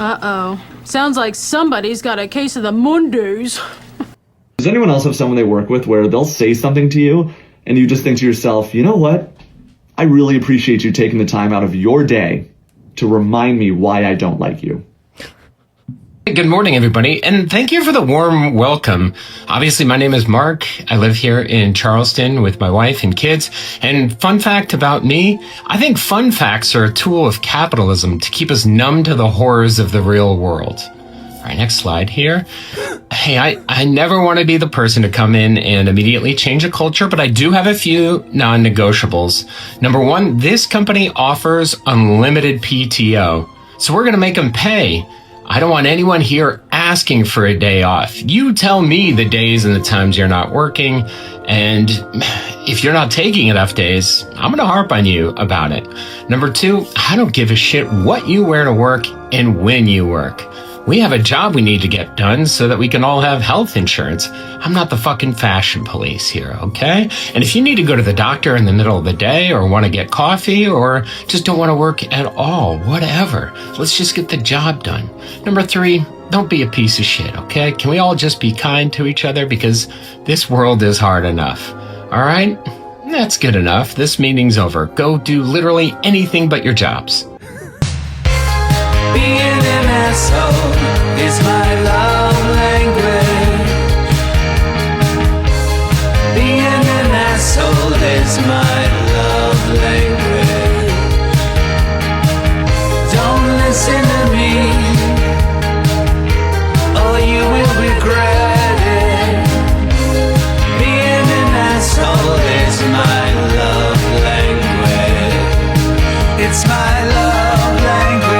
Uh-oh. Sounds like somebody's got a case of the Mundus. Does anyone else have someone they work with where they'll say something to you and you just think to yourself, you know what? I really appreciate you taking the time out of your day to remind me why I don't like you. Good morning, everybody, and thank you for the warm welcome. Obviously, my name is Mark. I live here in Charleston with my wife and kids. And fun fact about me, I think fun facts are a tool of capitalism to keep us numb to the horrors of the real world. All right, next slide here. Hey, I never want to be the person to come in and immediately change a culture, but I do have a few non-negotiables. Number one, this company offers unlimited PTO, so we're going to make them pay. I don't want anyone here asking for a day off. You tell me the days and the times you're not working, and if you're not taking enough days, I'm going to harp on you about it. Number two, I don't give a shit what you wear to work and when you work. We have a job we need to get done so that we can all have health insurance. I'm not the fucking fashion police here, okay? And if you need to go to the doctor in the middle of the day or want to get coffee or just don't want to work at all, whatever, let's just get the job done. Number three, don't be a piece of shit, okay? Can we all just be kind to each other because this world is hard enough, all right? That's good enough. This meeting's over. Go do literally anything but your jobs. Being an asshole is my love language. Being an asshole is my love language. Don't listen to me, or you will regret it. Being an asshole is my love language. It's my love language.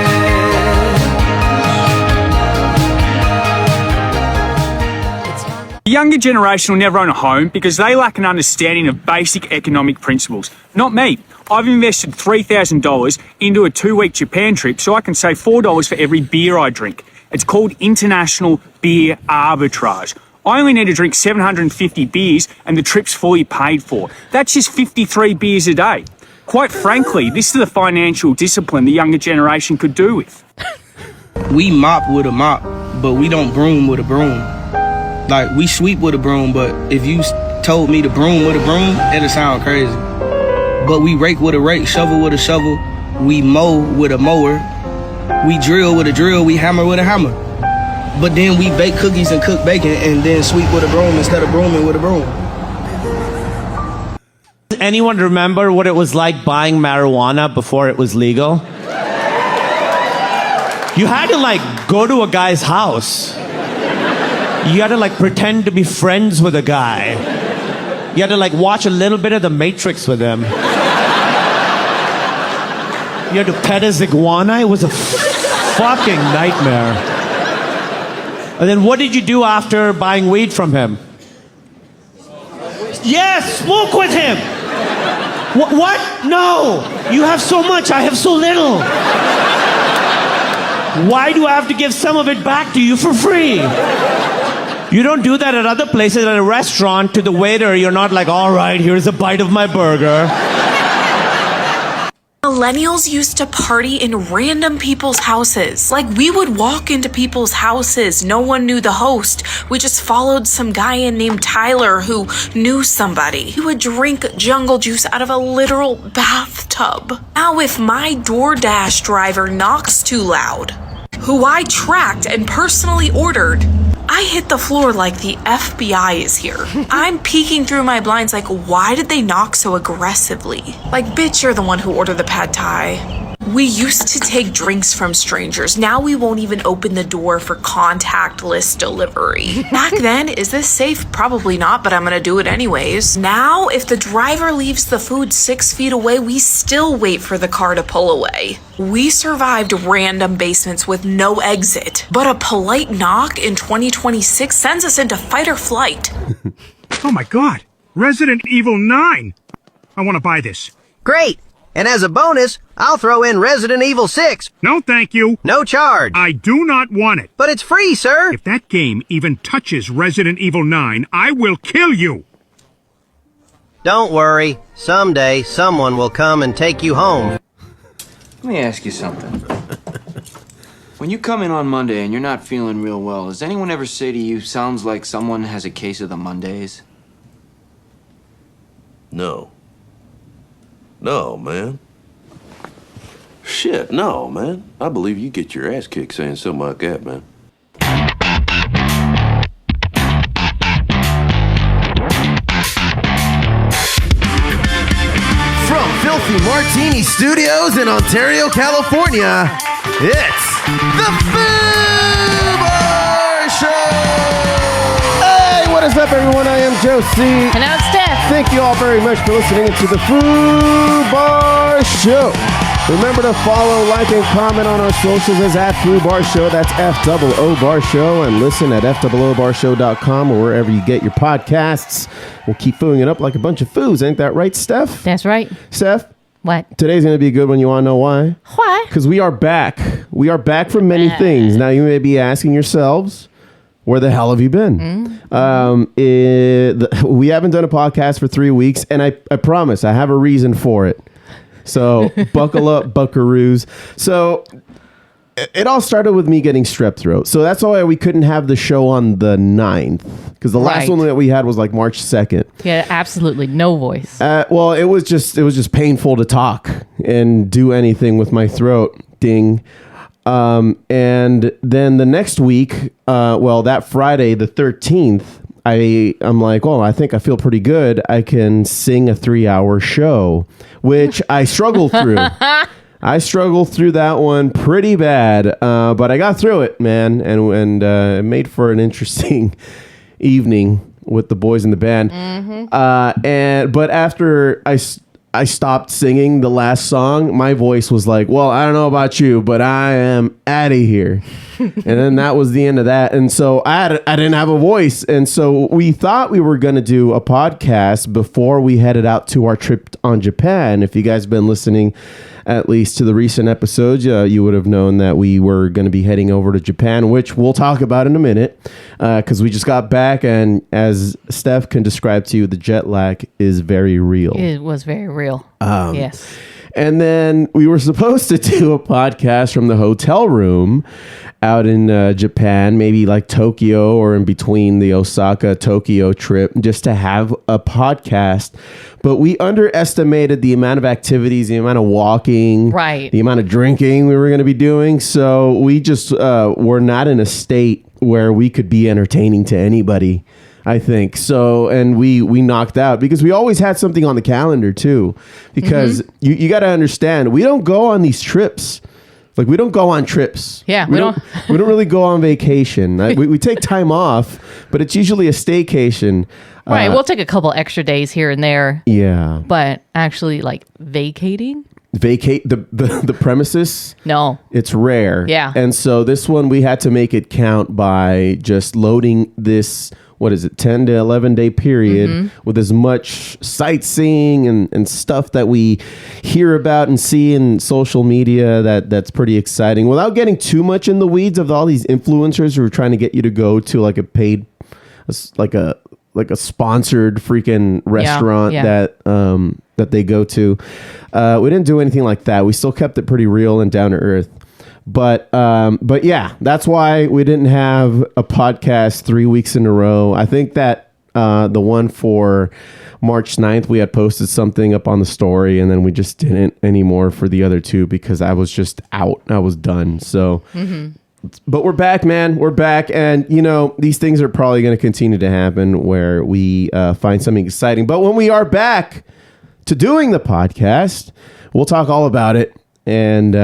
The younger generation will never own a home because they lack an understanding of basic economic principles. Not me. I've invested $3,000 into a 2-week Japan trip so I can save $4 for every beer I drink. It's called international beer arbitrage. I only need to drink 750 beers and the trip's fully paid for. That's just 53 beers a day. Quite frankly, this is the financial discipline the younger generation could do with. We mop with a mop, but we don't broom with a broom. Like, we sweep with a broom, but if you told me to broom with a broom, it'd sound crazy. But we rake with a rake, shovel with a shovel, we mow with a mower, we drill with a drill, we hammer with a hammer. But then we bake cookies and cook bacon and then sweep with a broom instead of brooming with a broom. Does anyone remember what it was like buying marijuana before it was legal? You had to, like, go to a guy's house. You had to, like, pretend to be friends with a guy. You had to, like, watch a little bit of The Matrix with him. You had to pet his iguana. It was a fucking nightmare. And then what did you do after buying weed from him? Yes, smoke with him. What? No. You have so much. I have so little. Why do I have to give some of it back to you for free? You don't do that at other places. At a restaurant, to the waiter, you're not like, all right, here's a bite of my burger. Millennials used to party in random people's houses. Like, we would walk into people's houses. No one knew the host. We just followed some guy in named Tyler who knew somebody. He would drink jungle juice out of a literal bathtub. Now, if my DoorDash driver knocks too loud, who I tracked and personally ordered, I hit the floor like the FBI is here. I'm peeking through my blinds like, why did they knock so aggressively? Like, bitch, you're the one who ordered the pad thai. We used to take drinks from strangers. Now we won't even open the door for contactless delivery. Back then, is this safe? Probably not, but I'm gonna do it anyways. Now, if the driver leaves the food 6 feet away, we still wait for the car to pull away. We survived random basements with no exit, but a polite knock in 2026 sends us into fight or flight. Oh my God, Resident Evil 9. I want to buy this. Great. And as a bonus, I'll throw in Resident Evil 6. No, thank you. No charge. I do not want it. But it's free, sir. If that game even touches Resident Evil 9, I will kill you. Don't worry. Someday, someone will come and take you home. Let me ask you something. When you come in on Monday and you're not feeling real well, does anyone ever say to you, sounds like someone has a case of the Mondays? No. No, man. Shit, no, man. I believe you get your ass kicked saying something like that, man. From Filthy Martini Studios in Ontario, California, it's the Foo Bar Show! Hey, what is up, everyone? I am Josie. And I'm Steph. Thank you all very much for listening to the Foo Bar Show. Remember to follow, like, and comment on our socials as @Foo Bar Show. That's FOO Bar Show. And listen at FOOBarshow.com or wherever you get your podcasts. We'll keep fooing it up like a bunch of foos. Ain't that right, Steph? That's right. Steph? What? Today's going to be a good one. You want to know why? Why? Because we are back. We are back from many things. Now, you may be asking yourselves, where the hell have you been? We haven't done a podcast for 3 weeks, and I promise I have a reason for it. So buckle up, buckaroos. So it all started with me getting strep throat. So that's why we couldn't have the show on the 9th. Because the last one that we had was like March 2nd. Yeah, absolutely no voice. Well, it was just painful to talk and do anything with my throat. Ding. And then the next week, that Friday, the 13th, I'm like, well, I think I feel pretty good. I can sing a 3-hour show, which I struggled through. I struggled through that one pretty bad, but I got through it, man, and it made for an interesting evening with the boys in the band. But after I stopped singing the last song, my voice was like, well, I don't know about you, but I am out of here. And then that was the end of that. And so I didn't have a voice. And so we thought we were going to do a podcast before we headed out to our trip on Japan. If you guys have been listening at least to the recent episodes, you would have known that we were going to be heading over to Japan, which we'll talk about in a minute, because we just got back. And as Steph can describe to you, the jet lag is very real. It was very real. Yes. And then we were supposed to do a podcast from the hotel room out in Japan, maybe like Tokyo or in between the Osaka-Tokyo trip, just to have a podcast. But we underestimated the amount of activities, the amount of walking, right, the amount of drinking we were going to be doing. So we just were not in a state where we could be entertaining to anybody, I think. So, and we knocked out because we always had something on the calendar too, because you got to understand, we don't go on these trips. Like, we don't go on trips. Yeah, we don't really go on vacation. We take time off, but it's usually a staycation. Right, we'll take a couple extra days here and there. Yeah. But actually, like, vacating? Vacate the premises? No. It's rare. Yeah. And so this one, we had to make it count by just loading this, 10 to 11 day period with as much sightseeing and stuff that we hear about and see in social media that's pretty exciting, without getting too much in the weeds of all these influencers who are trying to get you to go to like a paid, like a sponsored freaking restaurant that they go to. We didn't do anything like that. We still kept it pretty real and down to earth. But yeah, that's why we didn't have a podcast 3 weeks in a row. I think that the one for March 9th, we had posted something up on the story, and then we just didn't anymore for the other two because I was just out. I was done. So, but we're back, man. We're back. And, these things are probably going to continue to happen where we find something exciting. But when we are back to doing the podcast, we'll talk all about it. And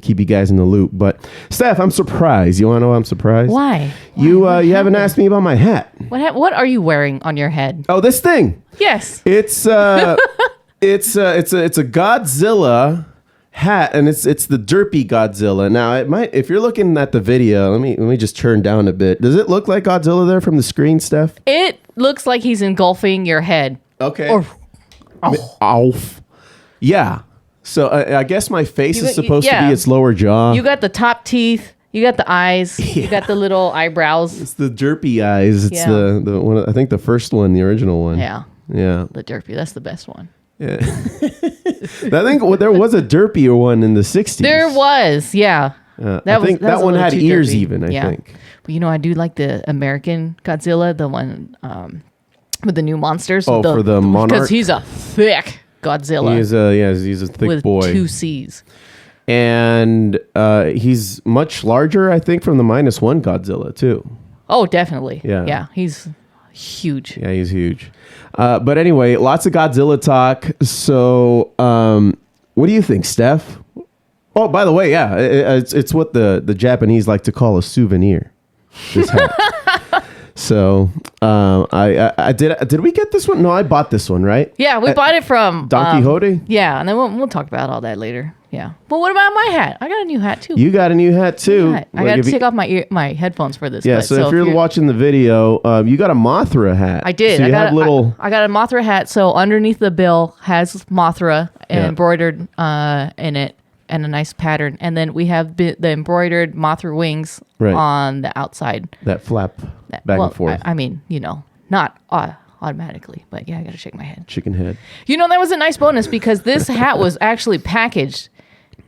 keep you guys in the loop. But Steph, I'm surprised. You want to know why I'm surprised? Why? You haven't asked me about my hat. What are you wearing on your head? Oh, this thing. Yes. It's it's a Godzilla hat, and it's the derpy Godzilla. Now it might, if you're looking at the video, let me just turn down a bit. Does it look like Godzilla there from the screen, Steph? It looks like he's engulfing your head. Okay. Off. Yeah. So I guess my face is supposed to be its lower jaw. You got the top teeth. You got the eyes. You got the little eyebrows. It's the derpy eyes. It's the one. I think the first one, the original one. Yeah. Yeah. The derpy. That's the best one. Yeah. I think there was a derpy one in the 60s. There was. Yeah. I think that one had ears even, I think. But I do like the American Godzilla, the one with the new monsters. Oh, for the Monarch? Because he's a thick Godzilla. He's a thick with boy. With 2 C's. And he's much larger, I think, from the -1 Godzilla, too. Oh, definitely. Yeah. He's huge. Yeah, he's huge. But anyway, lots of Godzilla talk. So, what do you think, Steph? Oh, by the way, it's what the Japanese like to call a souvenir. This hat. So, I did we get this one? No, I bought this one, right? Yeah, we bought it from Don Quixote. Yeah, and then we'll talk about all that later. Yeah. But what about my hat? I got a new hat too. You got a new hat too. I got to take off my headphones for this. Yeah. But, So if you're watching the video, you got a Mothra hat. I did. So I got a Mothra hat. So underneath the bill has Mothra embroidered in it, and a nice pattern. And then we have the embroidered Mothra wings on the outside. That flap back and forth. I mean, not automatically, but yeah, I got to shake my head. Chicken head. That was a nice bonus because this hat was actually packaged,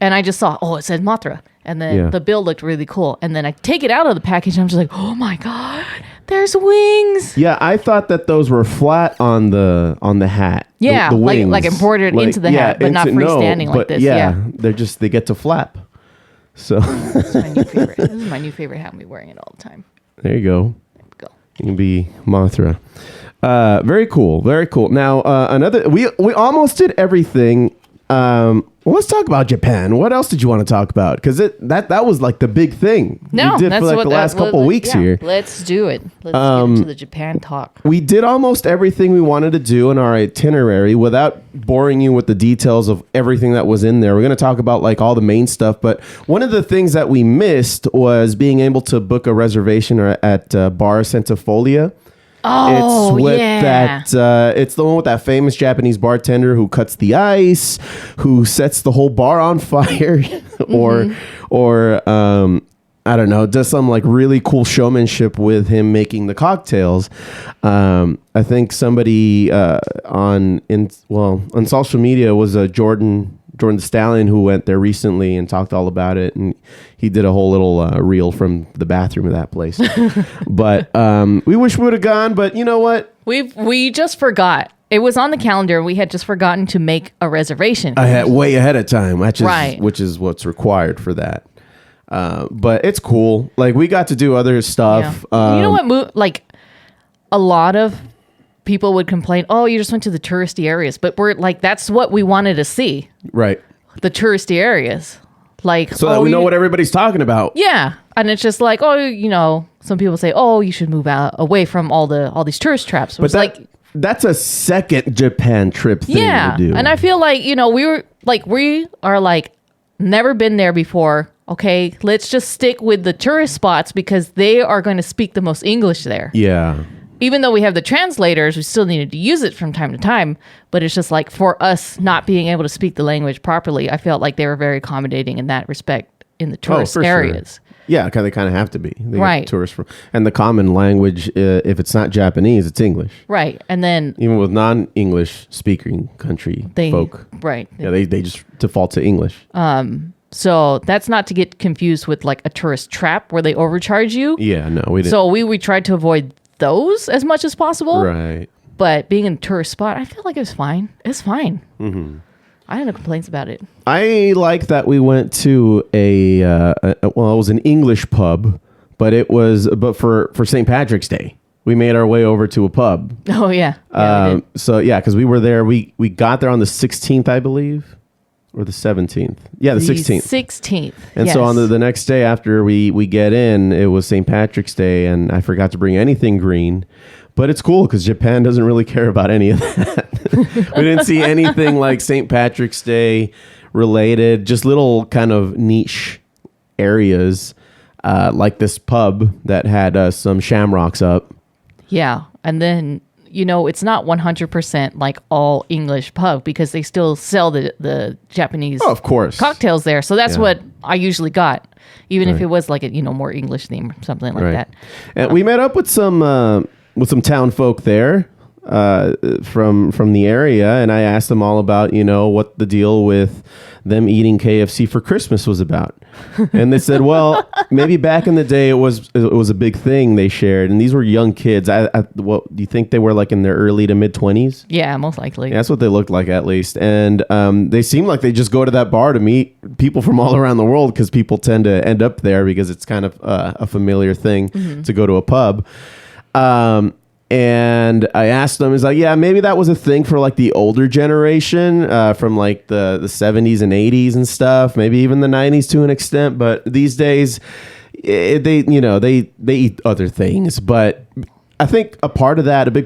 and I just saw, it says Mothra, and then the bill looked really cool. And then I take it out of the package, and I'm just like, oh my god, there's wings. Yeah, I thought that those were flat on the hat. Yeah, the wings. like embroidered into the hat, but not freestanding like this. Yeah, they get to flap. So this is my new favorite. This is my new favorite hat. I'll be wearing it all the time. There you go. You can be Mothra. Very cool. Very cool. Now, we almost did everything. Let's talk about Japan. What else did you want to talk about? Because that was like the big thing. No, we did for like the last couple weeks here. Let's do it. Let's get into the Japan talk. We did almost everything we wanted to do in our itinerary without boring you with the details of everything that was in there. We're going to talk about like all the main stuff, but one of the things that we missed was being able to book a reservation at Bar Centifolia. Oh, it's with that. It's the one with that famous Japanese bartender who cuts the ice, who sets the whole bar on fire, or I don't know, does some like really cool showmanship with him making the cocktails. I think somebody on social media was a Jordan the Stallion who went there recently and talked all about it, and he did a whole little reel from the bathroom of that place. But we wish we would have gone, but you know what? We just forgot. It was on the calendar. We had just forgotten to make a reservation. Way ahead of time, which is what's required for that. But it's cool. Like we got to do other stuff. Yeah. You know what? Like a lot of people would complain, oh, you just went to the touristy areas. But we're like, that's what we wanted to see. Right. The touristy areas. Like, so that we know what everybody's talking about. Yeah. And it's just like, some people say, oh, you should move away from all these tourist traps. But that's a second Japan trip thing to do. And I feel like, we are like never been there before. Okay, let's just stick with the tourist spots because they are going to speak the most English there. Yeah. Even though we have the translators, we still needed to use it from time to time. But it's just like for us not being able to speak the language properly, I felt like they were very accommodating in that respect in the tourist areas. Sure. Yeah, because they kind of have to be. They right. Get tourists and the common language, if it's not Japanese, it's English. Right. And then even with non-English speaking folk. Right. Yeah, they just default to English. So that's not to get confused with like a tourist trap where they overcharge you. Yeah, no, we didn't. So we tried to avoid those as much as possible. Right. But being in a tourist spot, I feel like it was fine. It's fine. Mm-hmm. I had no complaints about it. I like that we went to it was an English pub, but for St. Patrick's Day. We made our way over to a pub. Oh, yeah. Because we were there. We got there on the 16th, I believe. Or the 17th. Yeah, the 16th. 16th. And so on the next day after we get in, it was St. Patrick's Day, and I forgot to bring anything green. But it's cool because Japan doesn't really care about any of that. We didn't see anything like St. Patrick's Day related, just little kind of niche areas like this pub that had some shamrocks up. Yeah, and then... it's not 100% like all English pub because they still sell the Japanese of course. Cocktails there. So that's what I usually got, even if it was like a more English theme or something like that. And we met up with some town folk there. from the area, and I asked them all about, what the deal with them eating KFC for Christmas was about. And they said, well, maybe back in the day it was a big thing they shared, and these were young kids. What do you think they were, like in their early to mid 20s? Yeah, most likely. Yeah, that's what they looked like, at least. And they seemed like they just go to that bar to meet people from all around the world, because people tend to end up there because it's kind of a familiar thing to go to a pub. And I asked them, it's like, yeah, maybe that was a thing for like the older generation from like the 70s and 80s and stuff, maybe even the 90s to an extent. But these days, they eat other things. But I think a big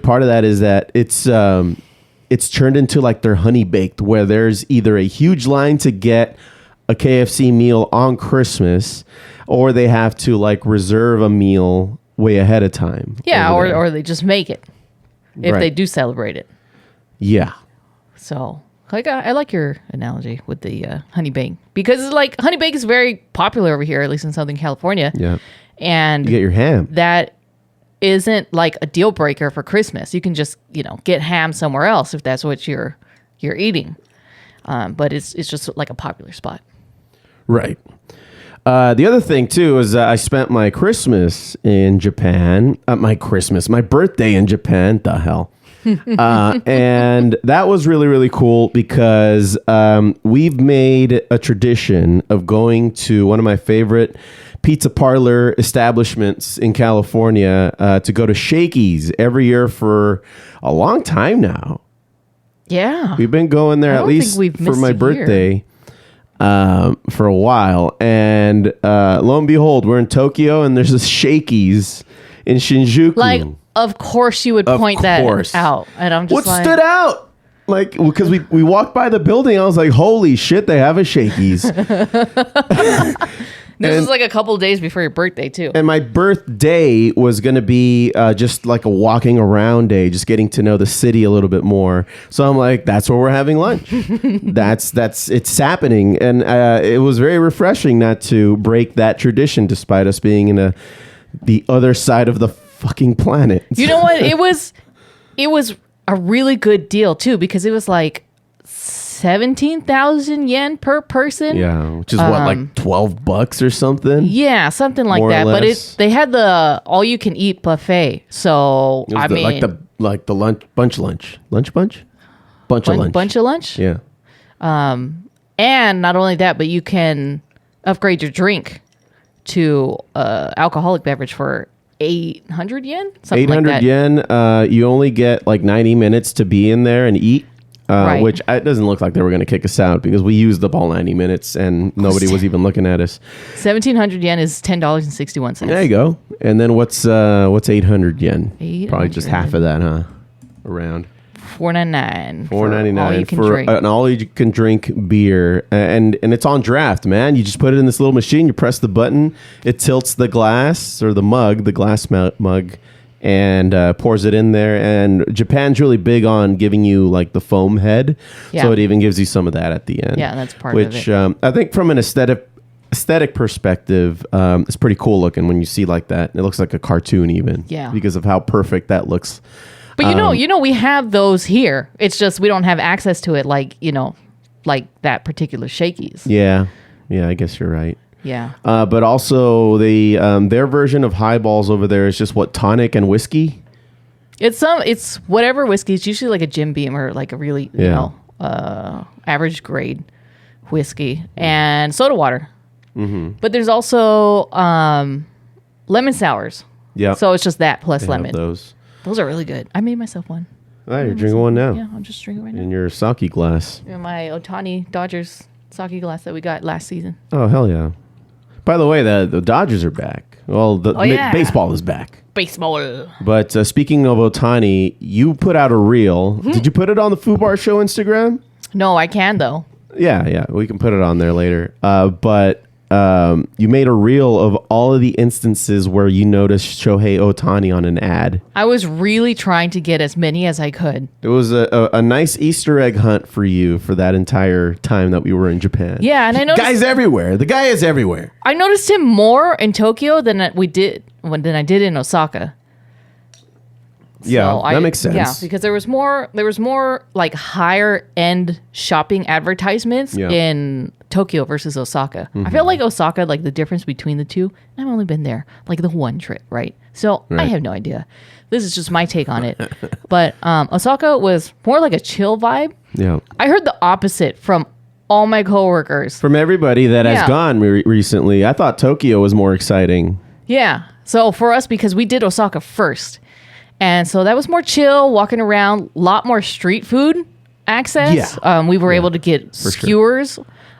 part of that is that it's turned into like their honey baked, where there's either a huge line to get a KFC meal on Christmas, or they have to like reserve a meal way ahead of time. Yeah, or they just make it if Right. they do celebrate it. Yeah. So, like, I like your analogy with the honey bake, because like honey bake is very popular over here, at least in Southern California. Yeah. And You get your ham. that isn't like a deal breaker for Christmas. You can just get ham somewhere else if that's what you're eating. But it's just like a popular spot. Right. The other thing too is I spent my Christmas in Japan. My birthday in Japan. The hell. And that was really, really cool, because we've made a tradition of going to one of my favorite pizza parlor establishments in California to go to Shakey's every year for a long time now. Yeah. We've been going there at least for my birthday. For a while, and lo and behold, we're in Tokyo, and there's this Shakey's in Shinjuku. Like, of course you would point that out, and I'm just what like, stood out? Like, because we walked by the building, I was like, holy shit, they have a Shakey's. This is like a couple of days before your birthday too. And my birthday was going to be just like a walking around day, just getting to know the city a little bit more. So I'm like, that's where we're having lunch. It's happening. And it was very refreshing not to break that tradition, despite us being in the other side of the fucking planet. You know what? It was a really good deal too, because it was like 17,000 yen per person. Yeah, which is what, like $12 or something? Yeah, something like More or that. But less. they had the all-you-can-eat buffet. So It was like the bunch of lunch. Yeah. And not only that, but you can upgrade your drink to alcoholic beverage for 800 yen. Something 800 like that. yen. You only get like 90 minutes to be in there and eat. Right. Which it doesn't look like they were going to kick us out, because we used up all 90 minutes and nobody was even looking at us. 1,700 yen is $10.61. There you go. And then what's 800 yen? 800. Probably just half of that, huh? Around $4.99. $4.99 for an all-you-can-drink beer, and it's on draft, man. You just put it in this little machine. You press the button. It tilts the glass or the glass mug. And pours it in there. And Japan's really big on giving you like the foam head. Yeah. So it even gives you some of that at the end. Yeah, that's part of it. Which I think from an aesthetic perspective, it's pretty cool looking when you see like that. It looks like a cartoon even. Yeah. Because of how perfect that looks. But we have those here. It's just we don't have access to it like that particular Shakey's. Yeah. Yeah, I guess you're right. Yeah. But also their version of highballs over there is just tonic and whiskey. It's whatever whiskey. It's usually like a Jim Beam or like a really average grade whiskey and soda water. Mm-hmm. But there's also lemon sours. Yeah. So it's just that plus lemon. Those are really good. I made myself one. Oh, you're drinking one now. Yeah, I'm just drinking right now. In your sake glass. In my Otani Dodgers sake glass that we got last season. Oh, hell yeah. By the way, the Dodgers are back. Well, baseball is back. Baseball. But speaking of Otani, you put out a reel. Mm-hmm. Did you put it on the Fubar Show Instagram? No, I can, though. Yeah. We can put it on there later. But you made a reel of all of the instances where you noticed Shohei Ohtani on an ad. I was really trying to get as many as I could. It was a nice Easter egg hunt for you for that entire time that we were in Japan. Yeah, and I noticed... Guy's everywhere. The guy is everywhere. I noticed him more in Tokyo than I did in Osaka. Yeah, So that makes sense. Yeah, because there was more like higher end shopping advertisements in Tokyo versus Osaka. I feel like Osaka, like the difference between the two, I've only been there like the one trip, right? So I have no idea. This is just my take on it. But Osaka was more like a chill vibe. Yeah. I heard the opposite from all my coworkers. From everybody that has gone recently, I thought Tokyo was more exciting. Yeah. So for us, because we did Osaka first, and so that was more chill, walking around, a lot more street food access. Yeah. We were able to get skewers.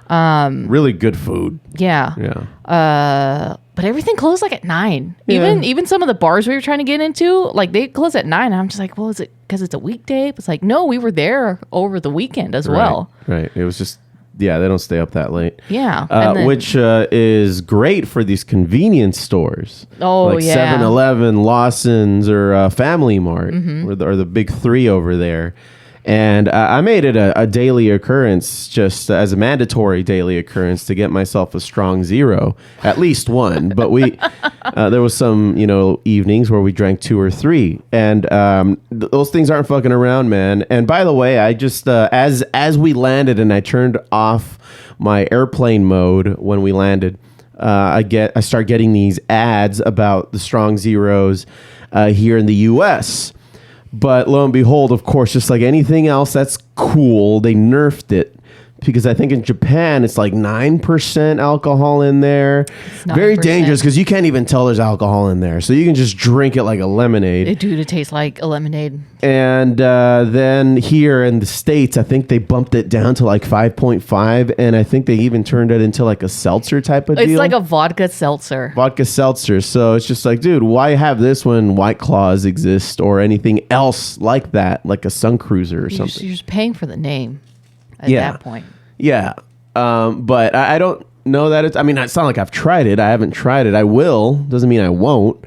Really good food. Yeah. Yeah. But everything closed like at 9. Yeah. Even some of the bars we were trying to get into, like they closed at 9. And I'm just like, well, is it because it's a weekday? It's like, no, we were there over the weekend as well. Right. It was just, they don't stay up that late. Yeah. And then, which is great for these convenience stores. Oh, like yeah. 7-Eleven, Lawson's, or Family Mart, or the big three over there. And I made it a daily occurrence, just as a mandatory daily occurrence, to get myself a strong zero, at least one. But there was some, evenings where we drank 2 or 3, and those things aren't fucking around, man. And by the way, I just as we landed and I turned off my airplane mode when we landed, I start getting these ads about the strong zeros here in the U.S. But lo and behold, of course, just like anything else that's cool, they nerfed it. Because I think in Japan, it's like 9% alcohol in there. Very dangerous because you can't even tell there's alcohol in there. So you can just drink it like a lemonade. It tastes like a lemonade. And then here in the States, I think they bumped it down to like 5.5. And I think they even turned it into like a seltzer type of deal. It's like a vodka seltzer. Vodka seltzer. So it's just like, dude, why have this when White Claws exist or anything else like that, like a Sun Cruiser or something? You're just paying for the name at that point. Yeah. But I don't know that it's not like I've tried it. I haven't tried it. I will. Doesn't mean I won't.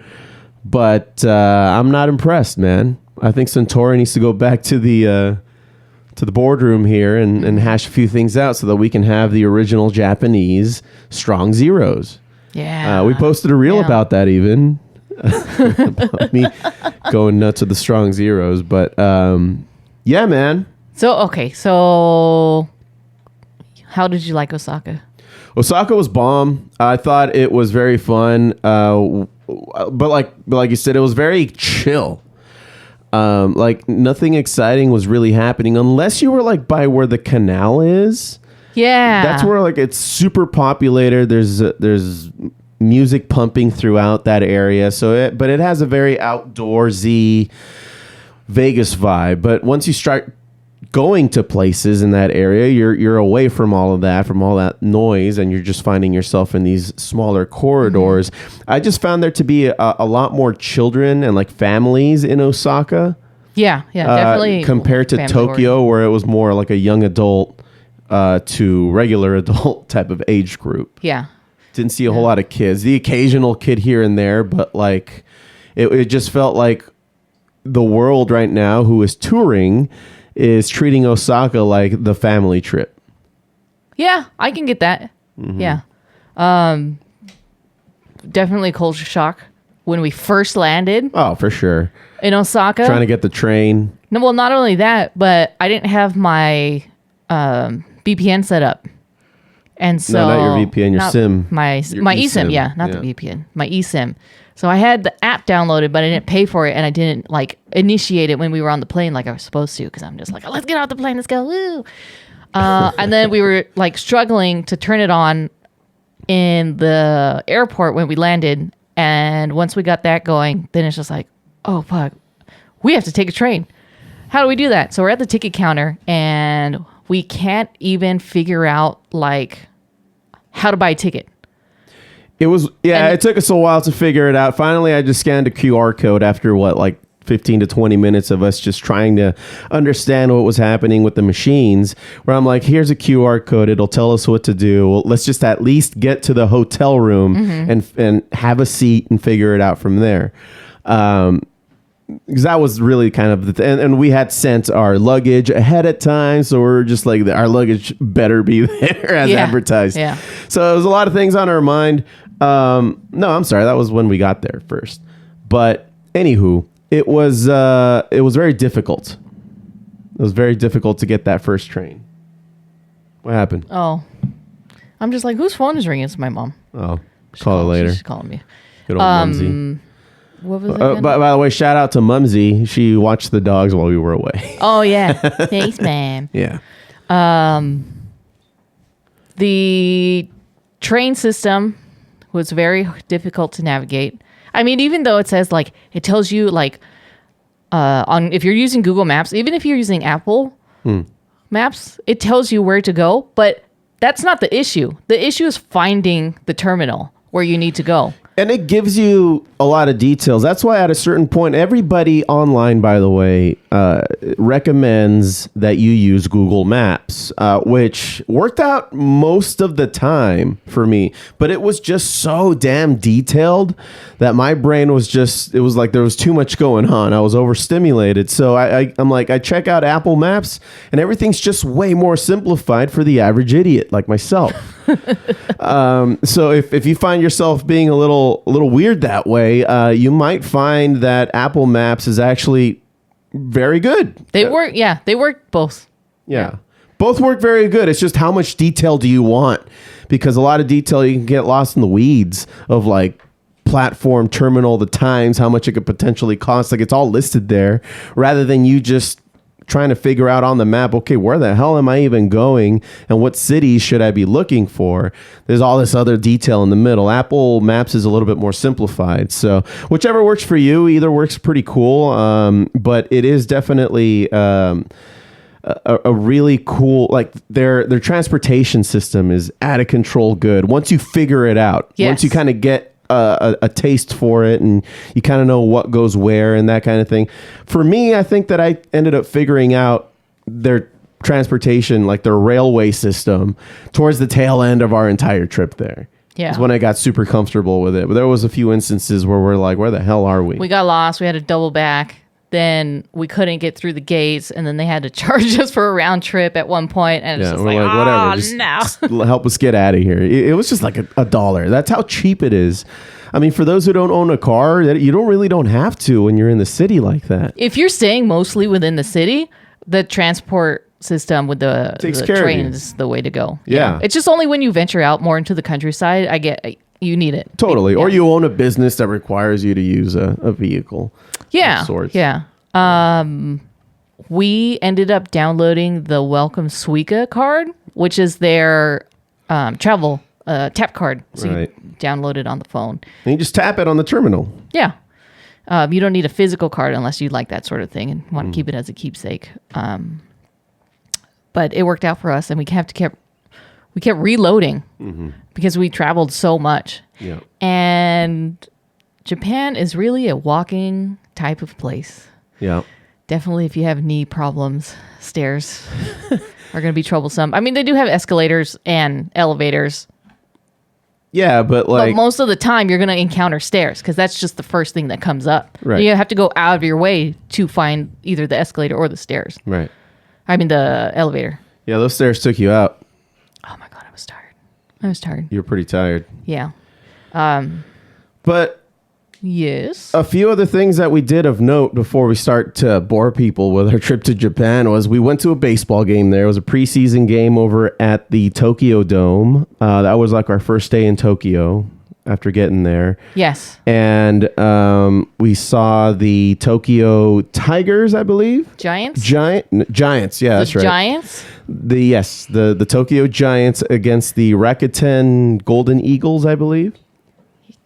But I'm not impressed, man. I think Centauri needs to go back to the boardroom here and hash a few things out so that we can have the original Japanese strong zeros. Yeah. We posted a reel about that even. About me going nuts with the strong zeros. But yeah, man. So how did you like Osaka? Osaka was bomb. I thought it was very fun. But like you said, it was very chill. Like nothing exciting was really happening unless you were like by where the canal is. Yeah. That's where like it's super populated. There's music pumping throughout that area. But it has a very outdoorsy Vegas vibe. But once you start going to places in that area, you're away from all of that, from all that noise, and you're just finding yourself in these smaller corridors. I just found there to be a lot more children and like families in Osaka. Yeah, definitely. Compared to Tokyo, where it was more like a young adult to regular adult type of age group. Yeah. Didn't see a whole lot of kids. The occasional kid here and there, but like it just felt like the world right now who is touring is treating Osaka like the family trip. Yeah, I can get that. Yeah. Definitely culture shock when we first landed. Oh, for sure. In Osaka. Trying to get the train. No, well, not only that, but I didn't have my VPN set up. And so... No, not your VPN, your SIM. My eSIM, yeah, not the VPN. My eSIM. So I had the app downloaded, but I didn't pay for it, and I didn't like initiate it when we were on the plane like I was supposed to, because I'm just like, let's get off the plane, let's go, woo. And then we were like struggling to turn it on in the airport when we landed, and once we got that going, then it's just like, oh fuck, we have to take a train. How do we do that? So we're at the ticket counter, and we can't even figure out like how to buy a ticket. It took us a while to figure it out. Finally, I just scanned a QR code after 15 to 20 minutes of us just trying to understand what was happening with the machines, where I'm like, here's a QR code. It'll tell us what to do. Well, let's just at least get to the hotel room and have a seat and figure it out from there. Because that was really kind of and we had sent our luggage ahead of time, so we're just like, our luggage better be there as advertised. Yeah. So there was a lot of things on our mind. No, I'm sorry, that was when we got there first. But anywho, It was very difficult. It was very difficult to get that first train. What happened? Oh. I'm just like, whose phone is ringing? It's my mom. Oh, call her later. She's calling me. Good old Mumsy. What was it? By the way, shout out to Mumsy. She watched the dogs while we were away. Oh, yeah. Thanks, man. Yeah. The train system was very difficult to navigate. I mean, even though it says like, it tells you like, if you're using Google Maps, even if you're using Apple Maps, it tells you where to go, but that's not the issue. The issue is finding the terminal where you need to go. And it gives you a lot of details. That's why at a certain point, everybody online, by the way, recommends that you use Google Maps, which worked out most of the time for me. But it was just so damn detailed that my brain was just, it was like there was too much going on. I was overstimulated. So I'm like, I check out Apple Maps and everything's just way more simplified for the average idiot like myself. So if you find yourself being a little weird that way, you might find that Apple Maps is actually very good. They work. Yeah, they work both. Yeah. Both work very good. It's just how much detail do you want? Because a lot of detail, you can get lost in the weeds of like platform, terminal, the times, how much it could potentially cost. Like it's all listed there rather than you just trying to figure out on the map, okay, where the hell am I even going and what cities should I be looking for? There's all this other detail in the middle. Apple Maps is a little bit more simplified. So whichever works for you, either works pretty cool. But it is definitely a really cool, like their transportation system is out of control good. Once you figure it out, once you kind of get a taste for it and you kind of know what goes where and that kind of thing. For me, I think that I ended up figuring out their transportation, like their railway system, towards the tail end of our entire trip there. Yeah. It's when I got super comfortable with it. But there was a few instances where we're like, where the hell are we? We got lost. We had to double back. Then we couldn't get through the gates, and then they had to charge us for a round trip at one point, and it's just like, whatever, just help us get out of here. It was just like $1. That's how cheap it is. I mean, for those who don't own a car, you don't have to when you're in the city like that. If you're staying mostly within the city, the transport system with the train is the way to go. Yeah. It's just only when you venture out more into the countryside, you need it. Totally. Or you own a business that requires you to use a vehicle. Yeah. Of sorts. Yeah. We ended up downloading the Welcome Suica card, which is their travel tap card. So you download it on the phone. And you just tap it on the terminal. Yeah. You don't need a physical card unless you like that sort of thing and want to keep it as a keepsake. But it worked out for us, and we kept reloading because we traveled so much. Yeah. And Japan is really a walking type of place. Yeah. Definitely, if you have knee problems, stairs are going to be troublesome. I mean, they do have escalators and elevators. Yeah, but most of the time, you're going to encounter stairs because that's just the first thing that comes up. Right. You have to go out of your way to find either the escalator or the stairs. Right. I mean, the elevator. Yeah, those stairs took you out. Oh my God, I was tired. You were pretty tired. Yeah. But yes, a few other things that we did of note before we start to bore people with our trip to Japan was we went to a baseball game there. It was a preseason game over at the Tokyo Dome. That was like our first day in Tokyo after getting there. Yes. And we saw the Tokyo Tigers, I believe. Giants? Giants, yeah, that's right. Giants? The Tokyo Giants against the Rakuten Golden Eagles, I believe.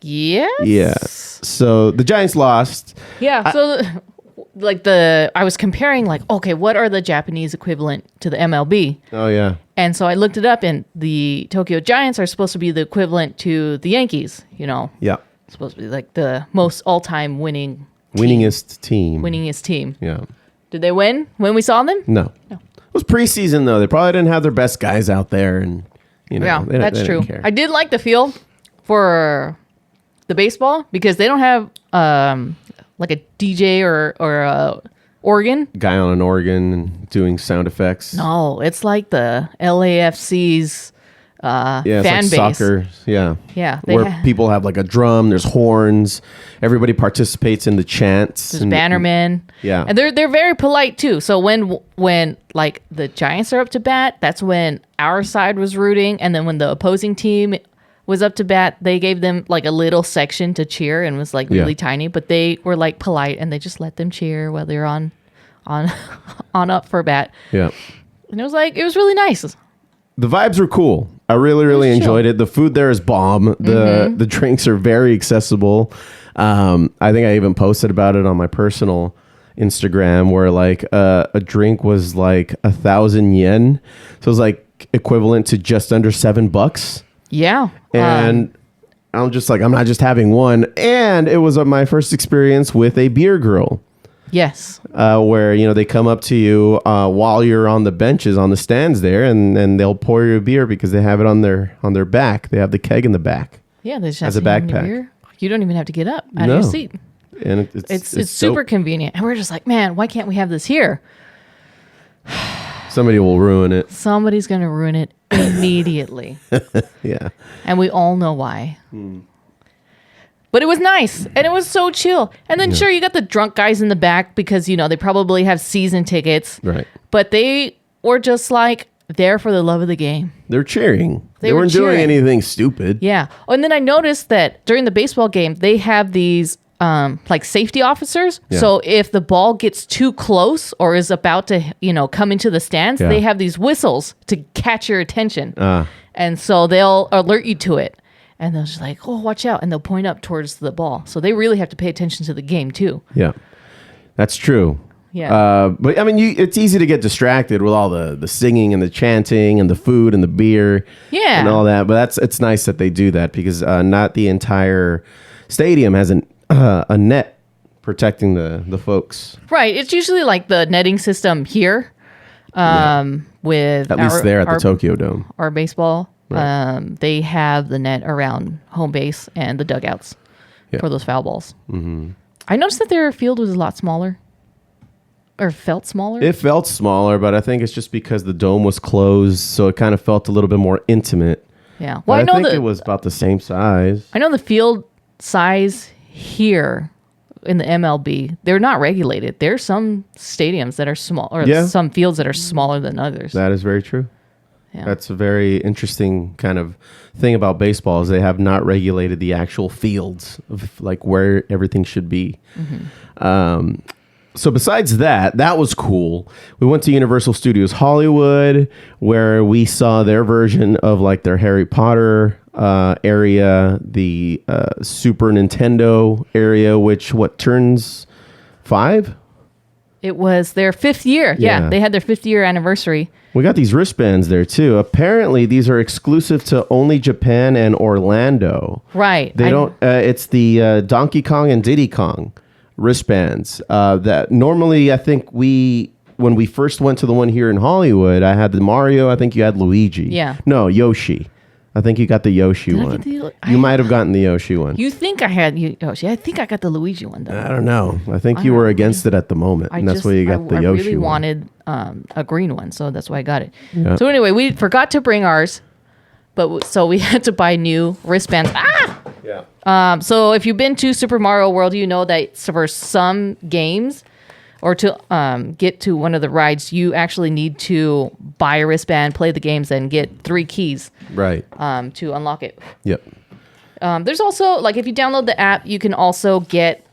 Yes. Yes. So the Giants lost. Yeah. I was comparing okay, what are the Japanese equivalent to the MLB? Oh yeah. And so I looked it up, and the Tokyo Giants are supposed to be the equivalent to the Yankees. Yeah. Supposed to be like the most all-time winningest team. Yeah. Did they win when we saw them? No. It was preseason though. They probably didn't have their best guys out there, and yeah, that's they true. didn't care. I did like the feel for the baseball because they don't have like a DJ or a organ. Guy on an organ and doing sound effects. No, it's like the LAFC's Yeah, it's fan like base. soccer. Yeah. Yeah, Where people have like a drum, there's horns, everybody participates in the chants. There's bannermen. Yeah. And they're very polite too. So when like the Giants are up to bat, that's when our side was rooting, and then when the opposing team was up to bat, they gave them like a little section to cheer and was like really tiny, but they were like polite and they just let them cheer while they're on up for bat. Yeah. And it was really nice. The vibes were cool. I really enjoyed it. The food there is bomb. The drinks are very accessible. I think I even posted about it on my personal Instagram where like a drink was like 1,000 yen. So it was like equivalent to just under $7. Yeah. And I'm just like, I'm not just having one. And it was my first experience with a beer girl. Yes. Where, they come up to you while you're on the benches, on the stands there, and they'll pour you a beer because they have it on their back. They have the keg in the back. Yeah, they just as have a to hand you backpack. beer. You don't even have to get up out of your seat. And it's super convenient. And we're just like, man, why can't we have this here? Somebody will ruin it. Somebody's going to ruin it immediately. Yeah. And we all know why. But it was nice. And it was so chill. And then sure, you got the drunk guys in the back because, they probably have season tickets. Right. But they were just like there for the love of the game. They're cheering. They weren't doing cheering. anything stupid. Yeah. Oh, and then I noticed that during the baseball game, they have these like safety officers. Yeah. So if the ball gets too close or is about to, come into the stands, they have these whistles to catch your attention. And so they'll alert you to it. And they'll just like, oh, watch out. And they'll point up towards the ball. So they really have to pay attention to the game too. Yeah. That's true. Yeah. But I mean, it's easy to get distracted with all the singing and the chanting and the food and the beer. Yeah. And all that. But it's nice that they do that because not the entire stadium has a net protecting the folks. Right. It's usually like the netting system here with at least there at the Tokyo Dome. Our baseball. Right. They have the net around home base and the dugouts for those foul balls. Mm-hmm. I noticed that their field was a lot smaller. Or felt smaller? It felt smaller, but I think it's just because the dome was closed, so it kind of felt a little bit more intimate. Yeah. Well, I think it was about the same size. I know the field size here in the MLB, they're not regulated. There's some stadiums that are small, or some fields that are smaller than others. That is very true. Yeah. That's a very interesting kind of thing about baseball is they have not regulated the actual fields of like where everything should be. Mm-hmm. So besides that was cool. We went to Universal Studios Hollywood where we saw their version of like their Harry Potter area, the Super Nintendo area, which turns 5? It was their 5th year. Yeah, they had their 5th year anniversary. We got these wristbands there too. Apparently, these are exclusive to only Japan and Orlando. Right. They don't. It's the Donkey Kong and Diddy Kong wristbands. That normally, I think when we first went to the one here in Hollywood, I had the Mario. I think you had Luigi. Yeah. No, Yoshi. I think you got the Yoshi one. You might have gotten the Yoshi one. You think I had Yoshi? I think I got the Luigi one though. I don't know. I think you were against it at the moment, and that's why you got the Yoshi one. I really wanted a green one, so that's why I got it. Yeah. So anyway, we forgot to bring ours, but so we had to buy new wristbands. Yeah. So if you've been to Super Mario World, you know that for some games, or to get to one of the rides, you actually need to buy a wristband, play the games, and get 3 keys. Right. To unlock it. Yep. There's also, like, if you download the app, you can also get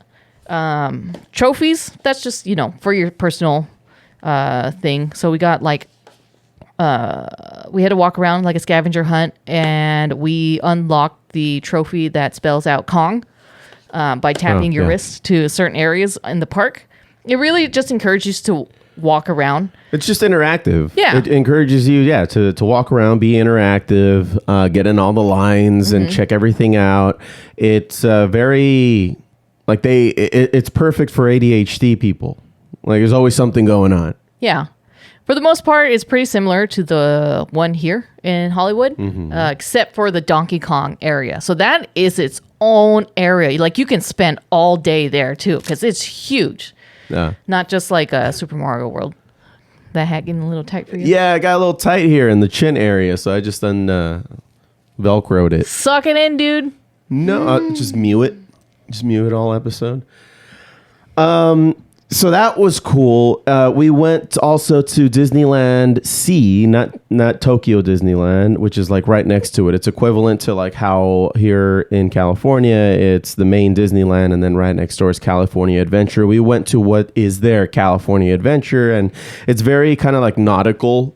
trophies. That's just, for your personal thing. So we got, like, we had to walk around like a scavenger hunt, and we unlocked the trophy that spells out Kong by tapping your wrist to certain areas in the park. It really just encourages you to walk around. It's just interactive. Yeah. It encourages you, to walk around, be interactive, get in all the lines and check everything out. It's very, like it's perfect for ADHD people. Like there's always something going on. Yeah. For the most part, it's pretty similar to the one here in Hollywood, except for the Donkey Kong area. So that is its own area. Like you can spend all day there too, because it's huge. Not just like a Super Mario World. That hat getting a little tight for you? Yeah, I got a little tight here in the chin area, so I just Velcroed it. Suck it in, dude. No, just mute it. Just mute it all episode. So that was cool. We went also to Disneyland Sea, not Tokyo Disneyland, which is like right next to it. It's equivalent to like how here in California, it's the main Disneyland, and then right next door is California Adventure. We went to what is there, California Adventure, and it's very kind of like nautical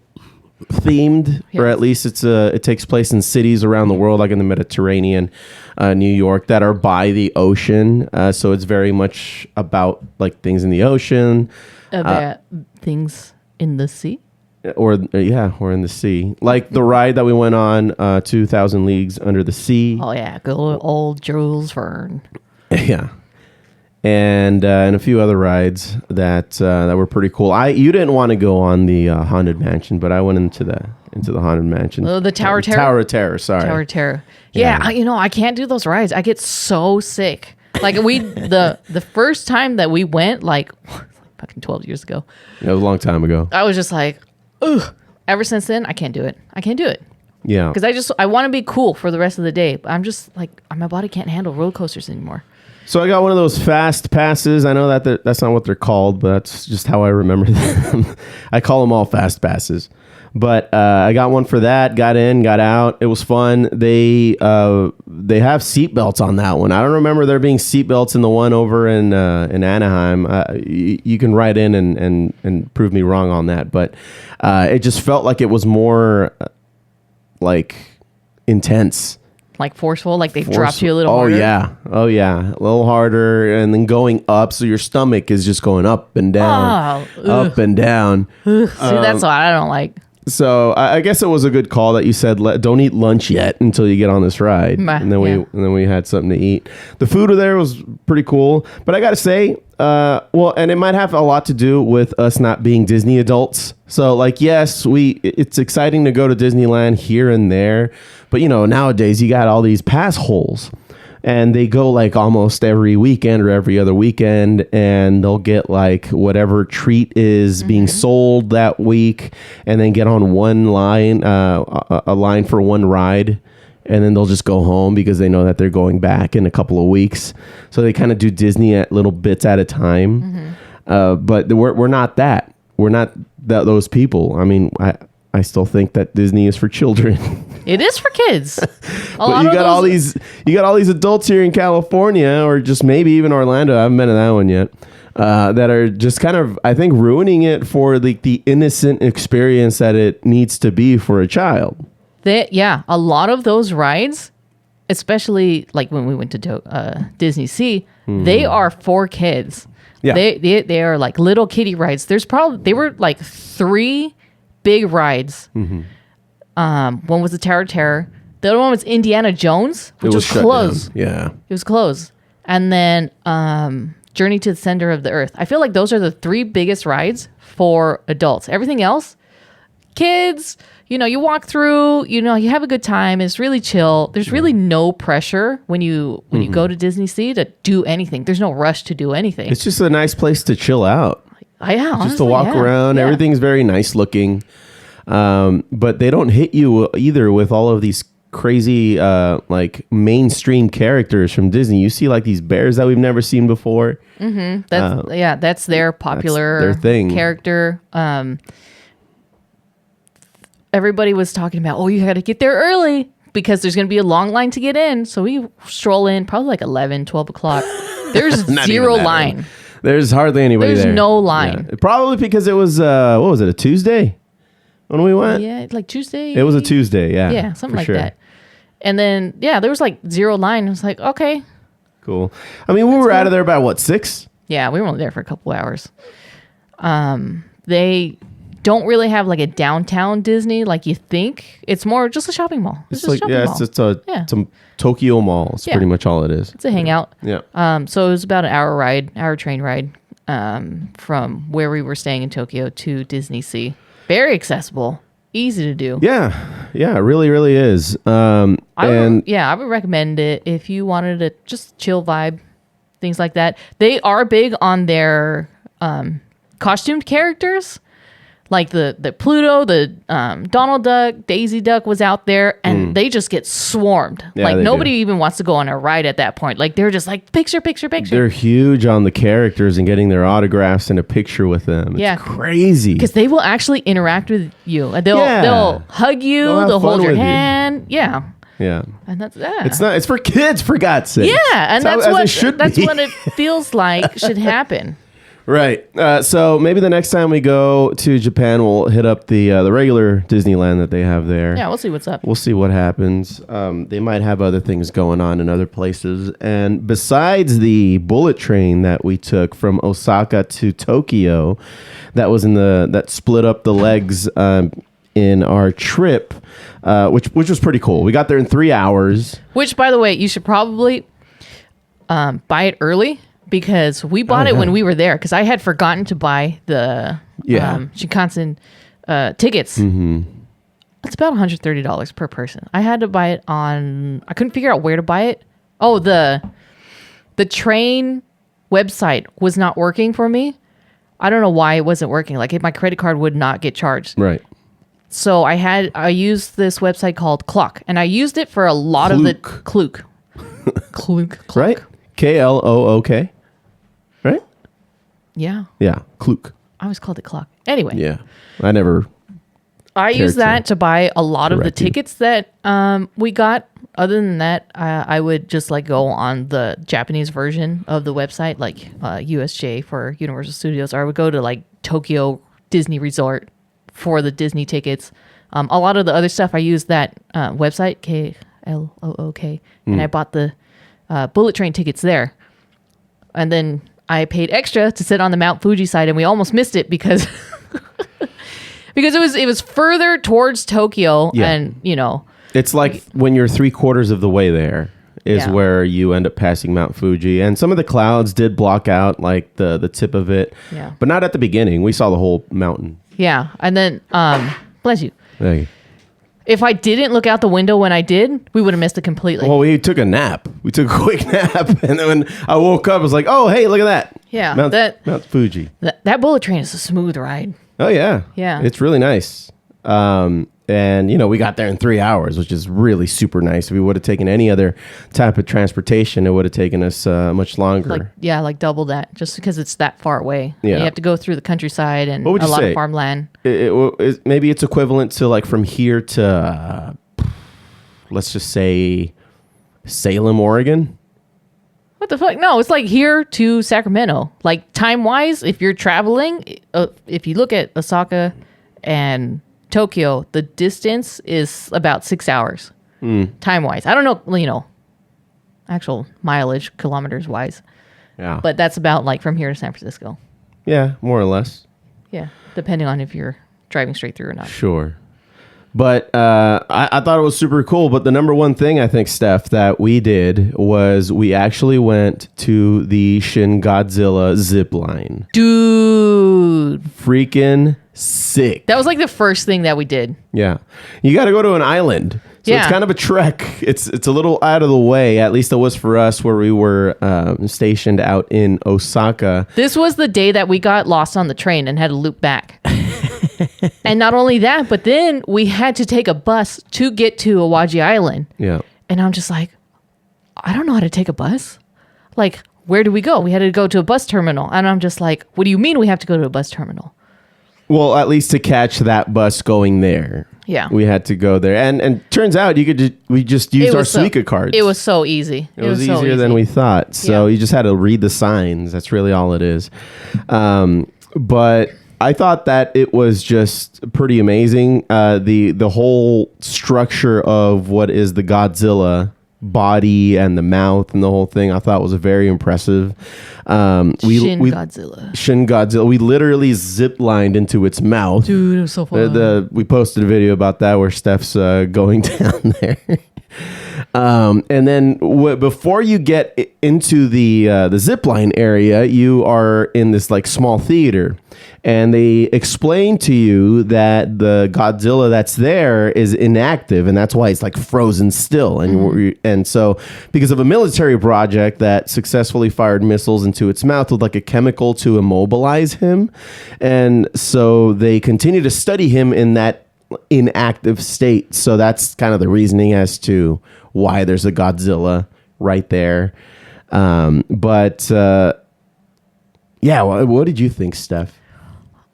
themed, or at least it takes place in cities around the world, like in the Mediterranean, New York, that are by the ocean. So it's very much about like things in the ocean, about things in the sea, or in the sea. Like the ride that we went on, 2,000 Leagues Under the Sea. Oh yeah, good old Jules Verne. Yeah. And a few other rides that were pretty cool. You didn't want to go on the Haunted Mansion, but I went into the Haunted Mansion. Oh, the Tower of Terror. Tower of Terror. Sorry, Tower of Terror. Yeah, I can't do those rides. I get so sick. Like the first time that we went, like fucking 12 years ago. It was a long time ago. I was just like, ugh. Ever since then, I can't do it. Yeah, because I want to be cool for the rest of the day. But I'm just like, my body can't handle roller coasters anymore. So I got one of those fast passes. I know that's not what they're called, but that's just how I remember them. I call them all fast passes. But I got one for that. Got in, got out. It was fun. They have seatbelts on that one. I don't remember there being seatbelts in the one over in Anaheim. You can write in and prove me wrong on that. But it just felt like it was more like intense. Like forceful, like they dropped you a little harder. Oh yeah, a little harder, and then going up, so your stomach is just going up and down, up and down. See, that's what I don't like. So I guess it was a good call that you said don't eat lunch yet until you get on this ride, and then we had something to eat. The food there was pretty cool, but I gotta say, and it might have a lot to do with us not being Disney adults. So like, yes, it's exciting to go to Disneyland here and there, but nowadays you got all these pass holes, and they go like almost every weekend or every other weekend, and they'll get like whatever treat is being sold that week, and then get on one line, a line for one ride, and then they'll just go home because they know that they're going back in a couple of weeks. So they kind of do Disney at little bits at a time. But we're not that. We're not those people. I mean, I still think that Disney is for children. It is for kids. But you got all these adults here in California, or just maybe even Orlando. I haven't been to that one yet. That are just kind of, I think, ruining it for the innocent experience that it needs to be for a child. A lot of those rides, especially like when we went to Disney Sea, they are for kids. Yeah. They are like little kiddie rides. They were like 3 big rides. One was the Tower of Terror. The other one was Indiana Jones, which was closed. Yeah. It was closed. And then Journey to the Center of the Earth. I feel like those are the 3 biggest rides for adults. Everything else, kids, you walk through, you have a good time. It's really chill. There's really no pressure when you go to Disney Sea to do anything. There's no rush to do anything. It's just a nice place to chill out. Honestly, just to walk around. Yeah. Everything's very nice looking. But they don't hit you either with all of these crazy like mainstream characters from Disney. You see like these bears that we've never seen before. That's their popular their thing. Character. Everybody was talking about, you got to get there early because there's going to be a long line to get in. So we stroll in probably like 11, 12 o'clock. There's zero line. Early. There's hardly anybody there. There's no line. Yeah. Probably because it was, what was it, a Tuesday when we went? Yeah, like Tuesday. It was a Tuesday, yeah. Yeah, something like that. And then, there was like zero line. I was like, okay. Cool. I mean, we were out of there by what, 6? Yeah, we were only there for a couple hours. They don't really have like a downtown Disney like you think. It's more just a shopping mall. It's just a Tokyo mall. It's pretty much all it is. It's a hangout. Yeah. So it was about an hour train ride from where we were staying in Tokyo to Disney Sea. Very accessible, easy to do. Yeah, it really, really is. I would recommend it if you wanted to just chill vibe, things like that. They are big on their costumed characters. Like the Pluto, the Donald Duck, Daisy Duck was out there, and they just get swarmed. Yeah, like they nobody do. even wants to go on a ride at that point. Like they're just like picture. They're huge on the characters and getting their autographs and a picture with them. It's crazy. Because they will actually interact with you. They'll hug you. They'll have They'll hold fun your with you. hand. Yeah. Yeah. And that's It's for kids, for God's sake. Yeah, and As it should that's be. what it feels like should happen. Right. So maybe the next time we go to Japan, we'll hit up the regular Disneyland that they have there. Yeah, we'll see what's up. We'll see what happens. They might have other things going on in other places. And besides the bullet train that we took from Osaka to Tokyo, that was that split up the legs in our trip, which was pretty cool. We got there in 3 hours. Which, by the way, you should probably buy it early. Because we bought it when we were there. Because I had forgotten to buy the Shinkansen tickets. Mm-hmm. It's about $130 per person. I had to buy it on... I couldn't figure out where to buy it. Oh, the train website was not working for me. I don't know why it wasn't working. Like, my credit card would not get charged. Right. So I used this website called Clock. And I used it for a lot of the... Klook. Klook. Right? Klook. Right? Yeah. Yeah. Klook. I always called it Clock. Anyway. Yeah. I never... I used that to buy a lot of the correct you. tickets that we got. Other than that, I would just like go on the Japanese version of the website, like USJ for Universal Studios, or I would go to like Tokyo Disney Resort for the Disney tickets. A lot of the other stuff, I used that website, KLOOK, and I bought the bullet train tickets there. And then I paid extra to sit on the Mount Fuji side, and we almost missed it because it was further towards Tokyo, and it's like when you're 3/4 of the way there is where you end up passing Mount Fuji, and some of the clouds did block out like the tip of it, but not at the beginning. We saw the whole mountain. Yeah, and then bless you. Thank you. If I didn't look out the window when I did, we would have missed it completely. Well, we took a nap. We took a quick nap, and then when I woke up, I was like, "Oh, hey, look at that! Yeah, Mount Fuji. That bullet train is a smooth ride. Oh yeah, yeah, it's really nice. And we got there in 3 hours, which is really super nice. If we would have taken any other type of transportation, it would have taken us much longer. Like double that, just because it's that far away. Yeah. You have to go through the countryside and a lot of farmland. Maybe it's equivalent to like from here to, let's just say, Salem, Oregon. What the fuck? No, it's like here to Sacramento. Like time-wise, if you're traveling, if you look at Osaka and Tokyo, the distance is about 6 hours time-wise. I don't know, actual mileage, kilometers-wise. Yeah. But that's about like from here to San Francisco. Yeah, more or less. Yeah, depending on if you're driving straight through or not. Sure. But I thought it was super cool. But the number one thing I think, Steph, that we did was we actually went to the Shin Godzilla Zipline. Dude. Freaking sick. That was like the first thing that we did. Yeah. You got to go to an island. So it's kind of a trek. It's a little out of the way. At least it was for us where we were stationed out in Osaka. This was the day that we got lost on the train and had to loop back. And not only that, but then we had to take a bus to get to Awaji Island. Yeah. And I'm just like, I don't know how to take a bus. Like, where do we go? We had to go to a bus terminal. And I'm just like, what do you mean we have to go to a bus terminal? Well, at least to catch that bus going there. Yeah. We had to go there. And turns out we just used our Suica cards. It was so easy. It was easier than we thought. So you just had to read the signs. That's really all it is. But I thought that it was just pretty amazing. The whole structure of what is the Godzilla body and the mouth and the whole thing, I thought was very impressive. Godzilla. Shin Godzilla. We literally zip-lined into its mouth. Dude, it was so fun. We posted a video about that where Steph's going down there. And then before you get into the zipline area, you are in this like small theater, and they explain to you that the Godzilla that's there is inactive, and that's why it's like frozen still. And so because of a military project that successfully fired missiles into its mouth with like a chemical to immobilize him, and so they continue to study him in that inactive state. So that's kind of the reasoning as to why there's a Godzilla right there. But what did you think, Steph?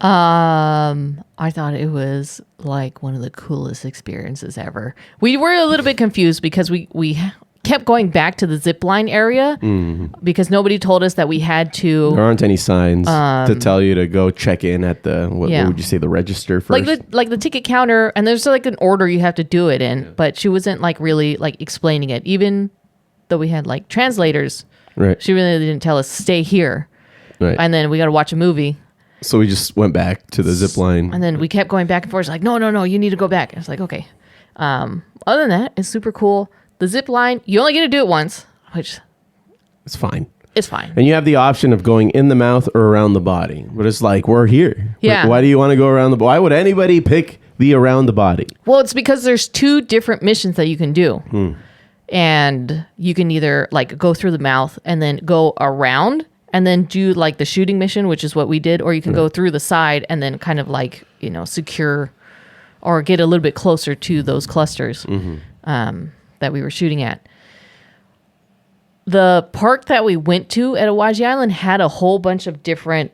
I thought it was like one of the coolest experiences ever. We were a little bit confused because we kept going back to the zipline area because nobody told us that we had to. There aren't any signs to tell you to go check in at the what would you say, the register first? Like the ticket counter, and there's like an order you have to do it in, but she wasn't like really like explaining it. Even though we had like translators, right? She really didn't tell us stay here, right? And then we got to watch a movie. So we just went back to the zip line. And then we kept going back and forth. It's like, no, you need to go back. I was like, okay. Other than that, it's super cool. The zip line, you only get to do it once, which... It's fine. It's fine. And you have the option of going in the mouth or around the body. But it's like, we're here. Yeah. Why do you want to go around the body? Why would anybody pick the around the body? Well, it's because there's 2 different missions that you can do. And you can either like go through the mouth and then go around and then do like the shooting mission, which is what we did, or you can go through the side and then kind of like, secure or get a little bit closer to those clusters that we were shooting at. The park that we went to at Awaji Island had a whole bunch of different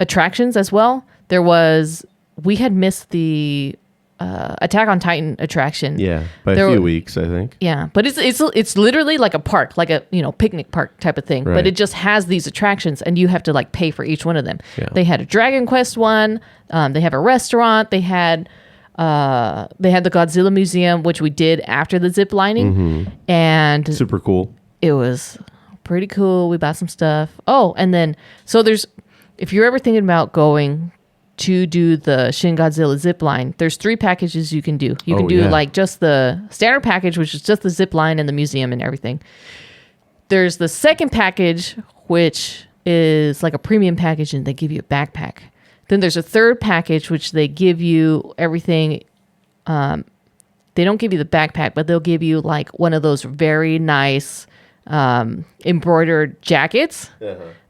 attractions as well. We had missed the Attack on Titan attraction. Yeah, by a few weeks, I think. Yeah, but it's literally like a park, like a picnic park type of thing. Right. But it just has these attractions, and you have to like pay for each one of them. Yeah. They had a Dragon Quest one. They have a restaurant. They had the Godzilla Museum, which we did after the zip lining, and super cool. It was pretty cool. We bought some stuff. Oh, and then if you're ever thinking about going to do the Shin Godzilla zipline, there's 3 packages you can do. You can do like just the standard package, which is just the zipline and the museum and everything. There's the second package, which is like a premium package, and they give you a backpack. Then there's a third package, which they give you everything. They don't give you the backpack, but they'll give you like one of those very nice embroidered jackets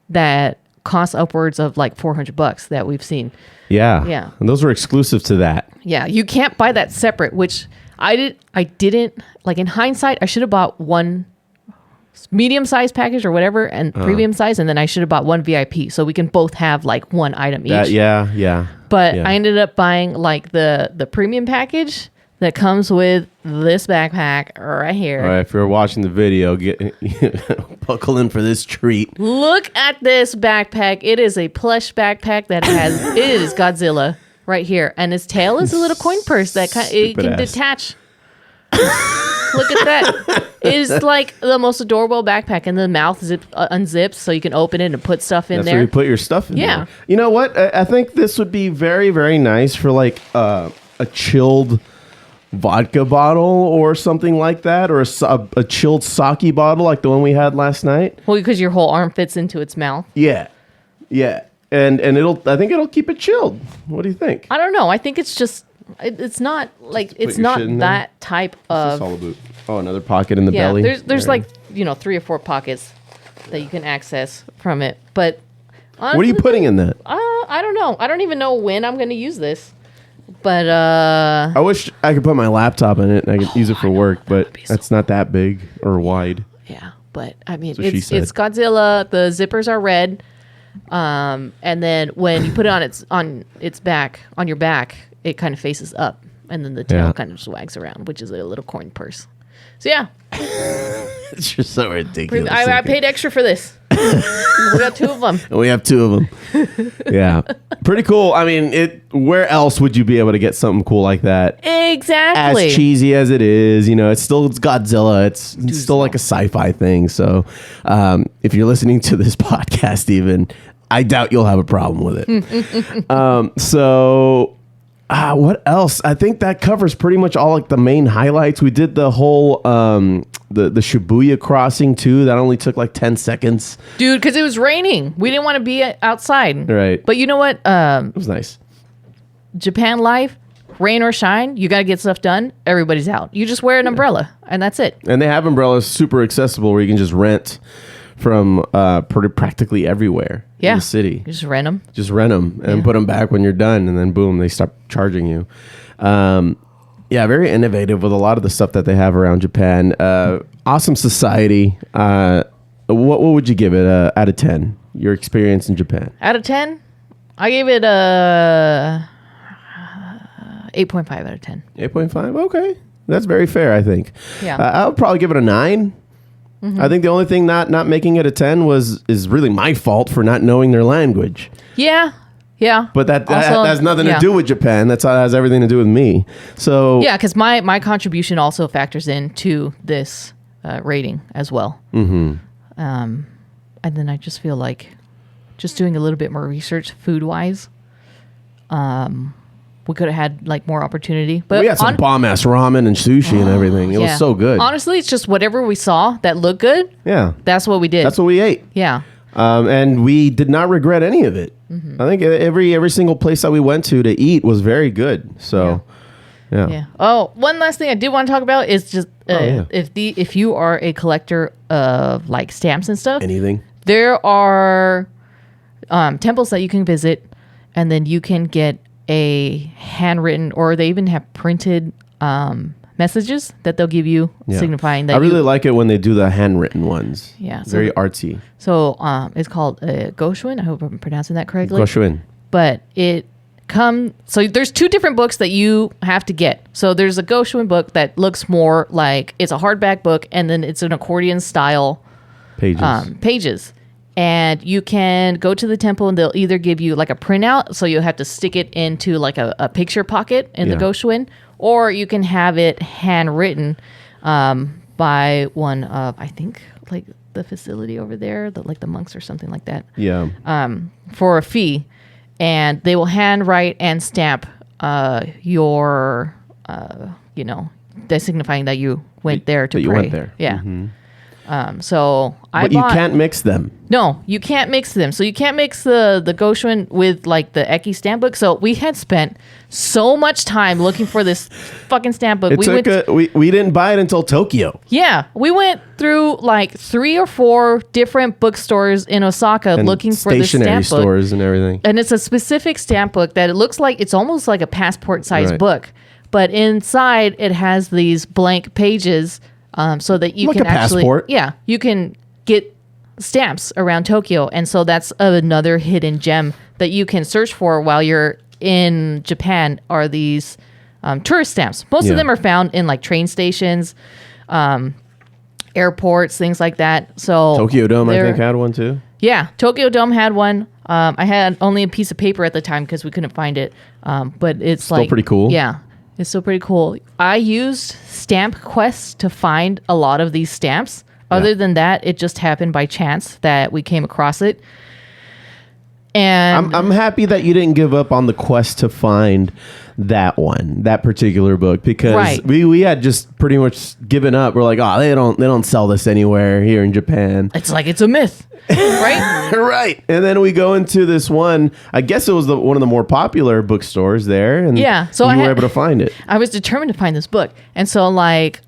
that cost upwards of like $400 that we've seen. Yeah. And those were exclusive to that. Yeah. You can't buy that separate, which I didn't like. In hindsight, I should have bought one medium-sized package or whatever and premium size, and then I should have bought one VIP so we can both have like one item each. But I ended up buying like the premium package that comes with this backpack right here. All right, if you're watching the video, buckle in for this treat. Look at this backpack. It is a plush backpack that it is Godzilla right here, and his tail is a little coin purse that it can detach. Look at that. It is like the most adorable backpack, and the mouth unzips so you can open it and put stuff in there. That's where you put your stuff in there. You know what? I think this would be very, very nice for like a chilled vodka bottle or something like that, or a chilled sake bottle like the one we had last night. Well, because your whole arm fits into its mouth. Yeah. And I think it'll keep it chilled. What do you think? I don't know. I think it's just it's not like it's not that type of. Oh, another pocket in the belly. There's like 3 or 4 pockets that you can access from it. But honestly, what are you putting in that? I don't know. I don't even know when I'm going to use this. But I wish I could put my laptop in it and I could use it for work, but it's not that big or wide. Yeah, but I mean, it's Godzilla. The zippers are red, and then when you put it on its back, on your back, it kind of faces up, and then the tail kind of just wags around, which is a little coin purse. So yeah, it's just so ridiculous. I paid extra for this. We got 2 of them. We have 2 of them. Yeah, pretty cool. I mean, where else would you be able to get something cool like that? Exactly. As cheesy as it is, it's Godzilla. It's still like a sci-fi thing. So, if you're listening to this podcast, even I doubt you'll have a problem with it. So, What else? I think that covers pretty much all like the main highlights. We did the whole the Shibuya crossing too. That only took like 10 seconds. Dude, because it was raining. We didn't want to be outside. Right. But you know what? It was nice. Japan life, rain or shine, you got to get stuff done. Everybody's out. You just wear an umbrella, and that's it. And they have umbrellas super accessible where you can just rent from practically everywhere in the city. You just rent them. Just rent them and put them back when you're done, and then boom, they stop charging you. Very innovative with a lot of the stuff that they have around Japan. Awesome society. What would you give it out of 10? Your experience in Japan? Out of 10, I gave it a 8.5 out of 10. 8.5? Okay. That's very fair, I think. Yeah. I would probably give it a 9. Mm-hmm. I think the only thing not making it a 10 is really my fault for not knowing their language. Yeah. But that Also, has nothing to do with Japan. That has everything to do with me. So yeah, because my contribution also factors into this rating as well. Mm-hmm. And then I just feel like just doing a little bit more research food-wise, we could have had like more opportunity. But we had some bomb-ass ramen and sushi and everything. It was so good. Honestly, it's just whatever we saw that looked good. Yeah. That's what we did. That's what we ate. Yeah. And we did not regret any of it. Mm-hmm. I think every single place that we went to eat was very good. So, yeah. Oh, one last thing I did want to talk about is just if you are a collector of like stamps and stuff, anything, there are temples that you can visit, and then you can get a handwritten, or they even have printed messages that they'll give you signifying that. I really like it when they do the handwritten ones. Yeah, so very artsy. So it's called Goshuin. I hope I'm pronouncing that correctly. Goshuin. But so there's 2 different books that you have to get. So there's a Goshuin book that looks more like it's a hardback book, and then it's an accordion style pages. And you can go to the temple, and they'll either give you like a printout, so you'll have to stick it into like a picture pocket in the Goshuin, or you can have it handwritten by one of, I think, like the facility over there, like the monks or something like that. Yeah. For a fee, and they will handwrite and stamp your, that's signifying that you went there to pray. You went there. Yeah. Mm-hmm. But you can't mix them. No, you can't mix them. So you can't mix the Goshuin with like the Eki stamp book. So we had spent so much time looking for this fucking stamp book. We didn't buy it until Tokyo. Yeah, we went through like 3 or 4 different bookstores in Osaka looking for this stamp book. Stationery stores and everything. And it's a specific stamp book that it looks like it's almost like a passport size book, but inside it has these blank pages. So that you like can actually, passport. you can get stamps around Tokyo. And so that's another hidden gem that you can search for while you're in Japan are these tourist stamps. Most of them are found in like train stations, airports, things like that. So Tokyo Dome, I think, had one too. Yeah, Tokyo Dome had one. I had only a piece of paper at the time because we couldn't find it. But it's still pretty cool. Yeah. It's still pretty cool. I used Stamp Quest to find a lot of these stamps. Other than that, it just happened by chance that we came across it. And I'm happy that you didn't give up on the quest to find that particular book, because we had just pretty much given up. We're like, oh, they don't sell this anywhere here in Japan. It's like it's a myth, right? Right. And then we go into this one. I guess it was one of the more popular bookstores there, and so you were able to find it. I was determined to find this book, and so like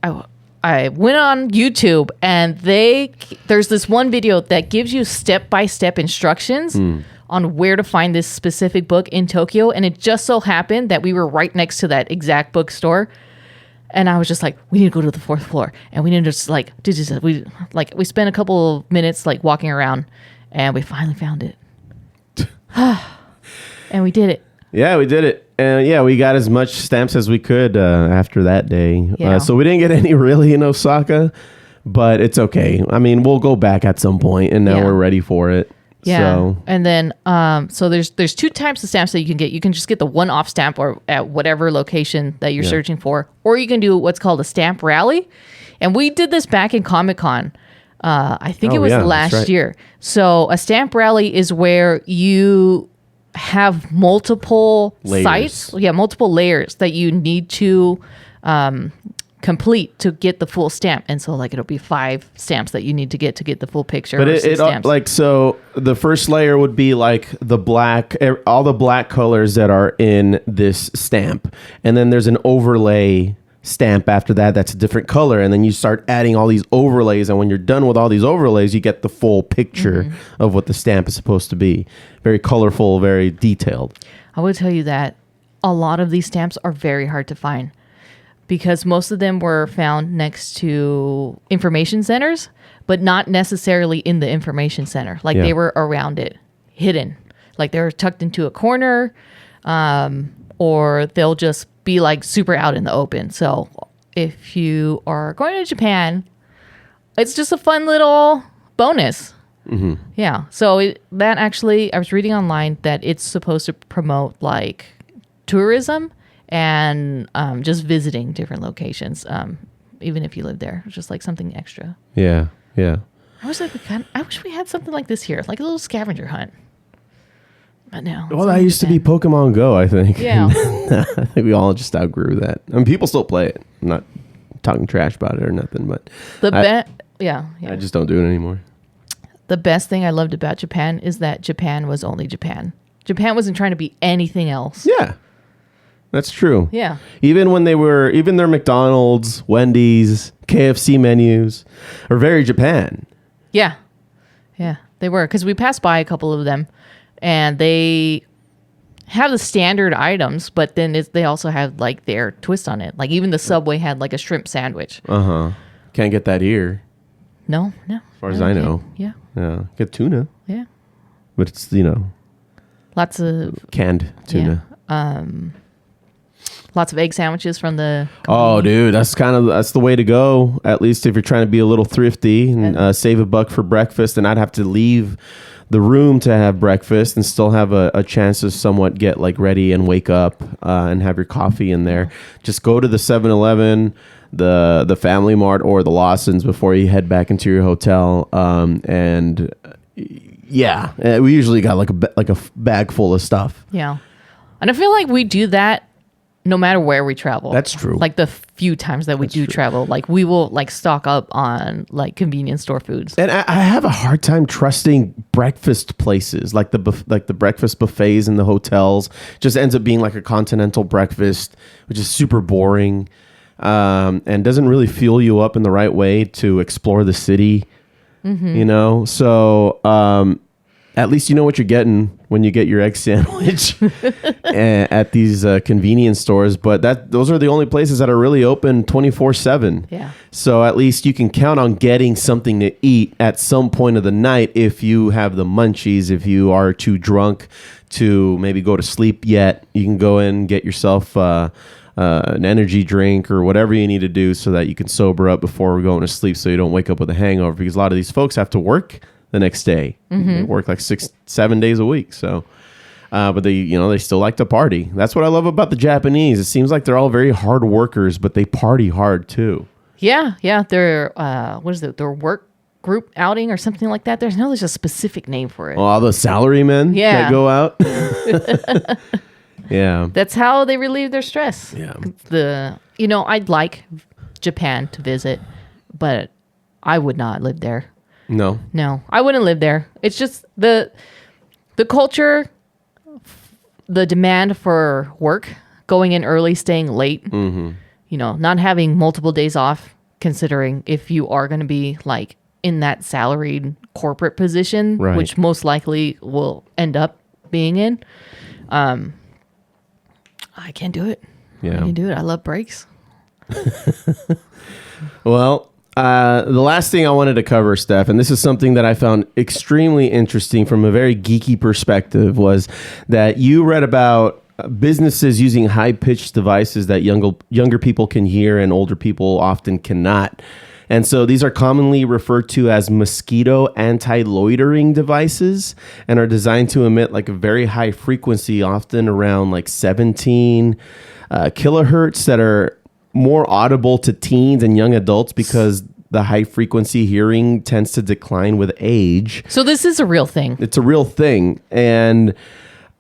I went on YouTube, and there's this one video that gives you step-by-step instructions on where to find this specific book in Tokyo. And it just so happened that we were right next to that exact bookstore. And I was just like, we need to go to the 4th floor. And we need to just we spent a couple of minutes like walking around, and we finally found it. And we did it. Yeah, we did it. And we got as much stamps as we could after that day. So we didn't get any really in Osaka, but it's okay. I mean, we'll go back at some point, and now we're ready for it. Yeah. So. And then, so there's 2 types of stamps that you can get. You can just get the one-off stamp or at whatever location that you're searching for, or you can do what's called a stamp rally. And we did this back in Comic-Con. I think it was last year. So a stamp rally is where you have multiple Layers. sites. Yeah, multiple layers that you need to complete to get the full stamp. And so like it'll be 5 stamps that you need to get the full picture. But or it 6 stamps. like, so the first layer would be like the black, all the black colors that are in this stamp. And then there's an overlay stamp after that that's a different color, and then you start adding all these overlays, and when you're done with all these overlays you get the full picture of what the stamp is supposed to be. Very colorful, very detailed. I would tell you that a lot of these stamps are very hard to find because most of them were found next to information centers, but not necessarily in the information center. Like they were around it, hidden. Like they were tucked into a corner, or they'll just be like super out in the open. So if you are going to Japan, it's just a fun little bonus. Yeah. So that actually, I was reading online that it's supposed to promote like tourism and just visiting different locations, even if you live there. It's just like something extra. Yeah. I wish we had something like this here, like a little scavenger hunt. But no. Well, that used to be Pokemon Go, I think. Yeah. I think we all just outgrew that. I mean, people still play it. I'm not talking trash about it or nothing, but I just don't do it anymore. The best thing I loved about Japan is that Japan was only Japan. Japan wasn't trying to be anything else. Yeah. That's true. Yeah. Even their McDonald's, Wendy's, KFC menus are very Japan. Yeah. Yeah, they were. Because we passed by a couple of them, and they have the standard items, but then they also have like their twist on it. Like even the Subway had like a shrimp sandwich. Can't get that here. No. As far as I know. Yeah. Yeah. Get tuna. Yeah. But it's, Lots of canned tuna. Yeah. Lots of egg sandwiches from the Oh, dude, that's the way to go. At least if you're trying to be a little thrifty and save $1 for breakfast, and I'd have to leave the room to have breakfast and still have a chance to somewhat get like ready and wake up and have your coffee in there. Just go to the 7-Eleven, the Family Mart, or the Lawson's before you head back into your hotel. We usually got like a bag full of stuff. Yeah. And I feel like we do that no matter where we travel. That's true. Like the few times that we travel, like we will like stock up on like convenience store foods. And I have a hard time trusting breakfast places like the breakfast buffets in the hotels. Just ends up being like a continental breakfast, which is super boring and doesn't really fuel you up in the right way to explore the city. So at least you know what you're getting when you get your egg sandwich at these convenience stores. But those are the only places that are really open 24/7. Yeah. So at least you can count on getting something to eat at some point of the night if you have the munchies. If you are too drunk to maybe go to sleep yet, you can go in and get yourself an energy drink or whatever you need to do so that you can sober up before going to sleep so you don't wake up with a hangover, because a lot of these folks have to work the next day. They work like 6-7 days a week. So, but they still like to party. That's what I love about the Japanese. It seems like they're all very hard workers, but they party hard too. Yeah. They're what is it? Their work group outing or something like that. There's a specific name for it. Oh, all the salarymen that go out. Yeah. That's how they relieve their stress. Yeah. I'd like Japan to visit, but I would not live there. No, I wouldn't live there. It's just the culture, the demand for work, going in early, staying late, not having multiple days off, considering if you are going to be like in that salaried corporate position, which most likely will end up being in. I can't do it. Yeah. I can't do it. I love breaks. Well, the last thing I wanted to cover, Steph, and this is something that I found extremely interesting from a very geeky perspective, was that you read about businesses using high-pitched devices that younger people can hear and older people often cannot. And so these are commonly referred to as mosquito anti-loitering devices and are designed to emit like a very high frequency, often around like 17 kilohertz, that are more audible to teens and young adults because the high frequency hearing tends to decline with age. So this is a real thing. It's a real thing. And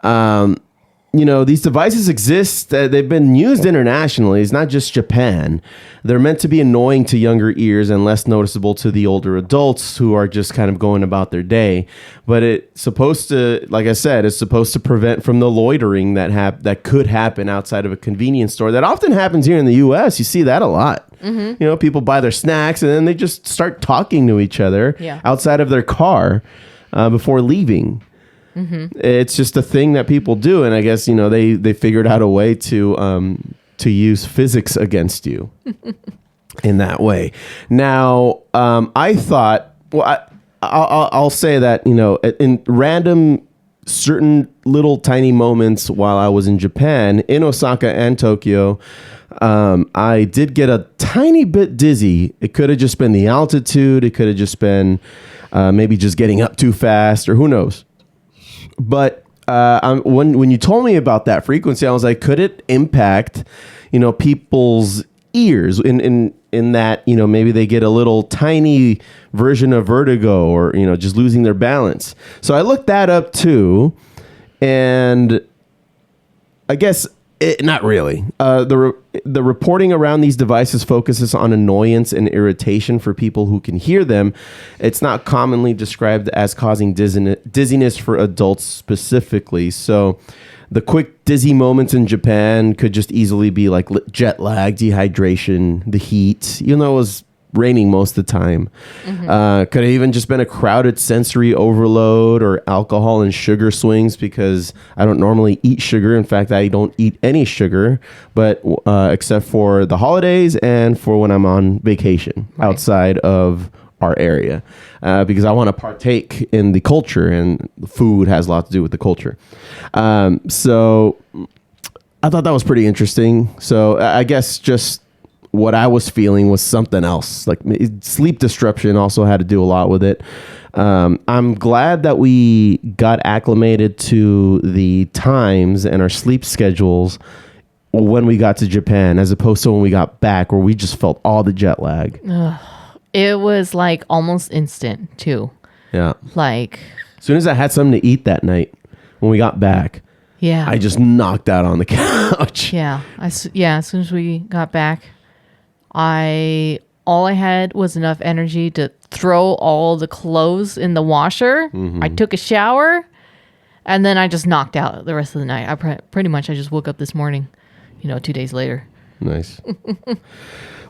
These devices exist. They've been used internationally. It's not just Japan. They're meant to be annoying to younger ears and less noticeable to the older adults who are just kind of going about their day. But it's supposed to, like I said, it's supposed to prevent from the loitering that could happen outside of a convenience store. That often happens here in the U.S. You see that a lot. Mm-hmm. People buy their snacks and then they just start talking to each other outside of their car before leaving. Mm-hmm. It's just a thing that people do, and I guess they figured out a way to use physics against you in that way. Now, I thought, I'll say that in random certain little tiny moments while I was in Japan, in Osaka and Tokyo, I did get a tiny bit dizzy. It could have just been the altitude. It could have just been maybe just getting up too fast, or who knows. But when you told me about that frequency, I was like, could it impact, people's ears in that, maybe they get a little tiny version of vertigo or, just losing their balance. So I looked that up too. And I guess not really. The reporting around these devices focuses on annoyance and irritation for people who can hear them. It's not commonly described as causing dizziness for adults specifically. So the quick dizzy moments in Japan could just easily be like jet lag, dehydration, the heat, even though it was raining most of the time. Mm-hmm. Could have even just been a crowded sensory overload or alcohol and sugar swings, because I don't normally eat sugar. In fact, I don't eat any sugar, but except for the holidays and for when I'm on vacation outside of our area, because I want to partake in the culture, and food has a lot to do with the culture. So I thought that was pretty interesting. So I guess just what I was feeling was something else. Like sleep disruption also had to do a lot with it. I'm glad that we got acclimated to the times and our sleep schedules when we got to Japan, as opposed to when we got back, where we just felt all the jet lag. It was like almost instant too. Yeah. Like as soon as I had something to eat that night when we got back, I just knocked out on the couch. Yeah. As soon as we got back, all I had was enough energy to throw all the clothes in the washer. Mm-hmm. I took a shower, and then I just knocked out the rest of the night. I pretty much just woke up this morning, 2 days later. Nice.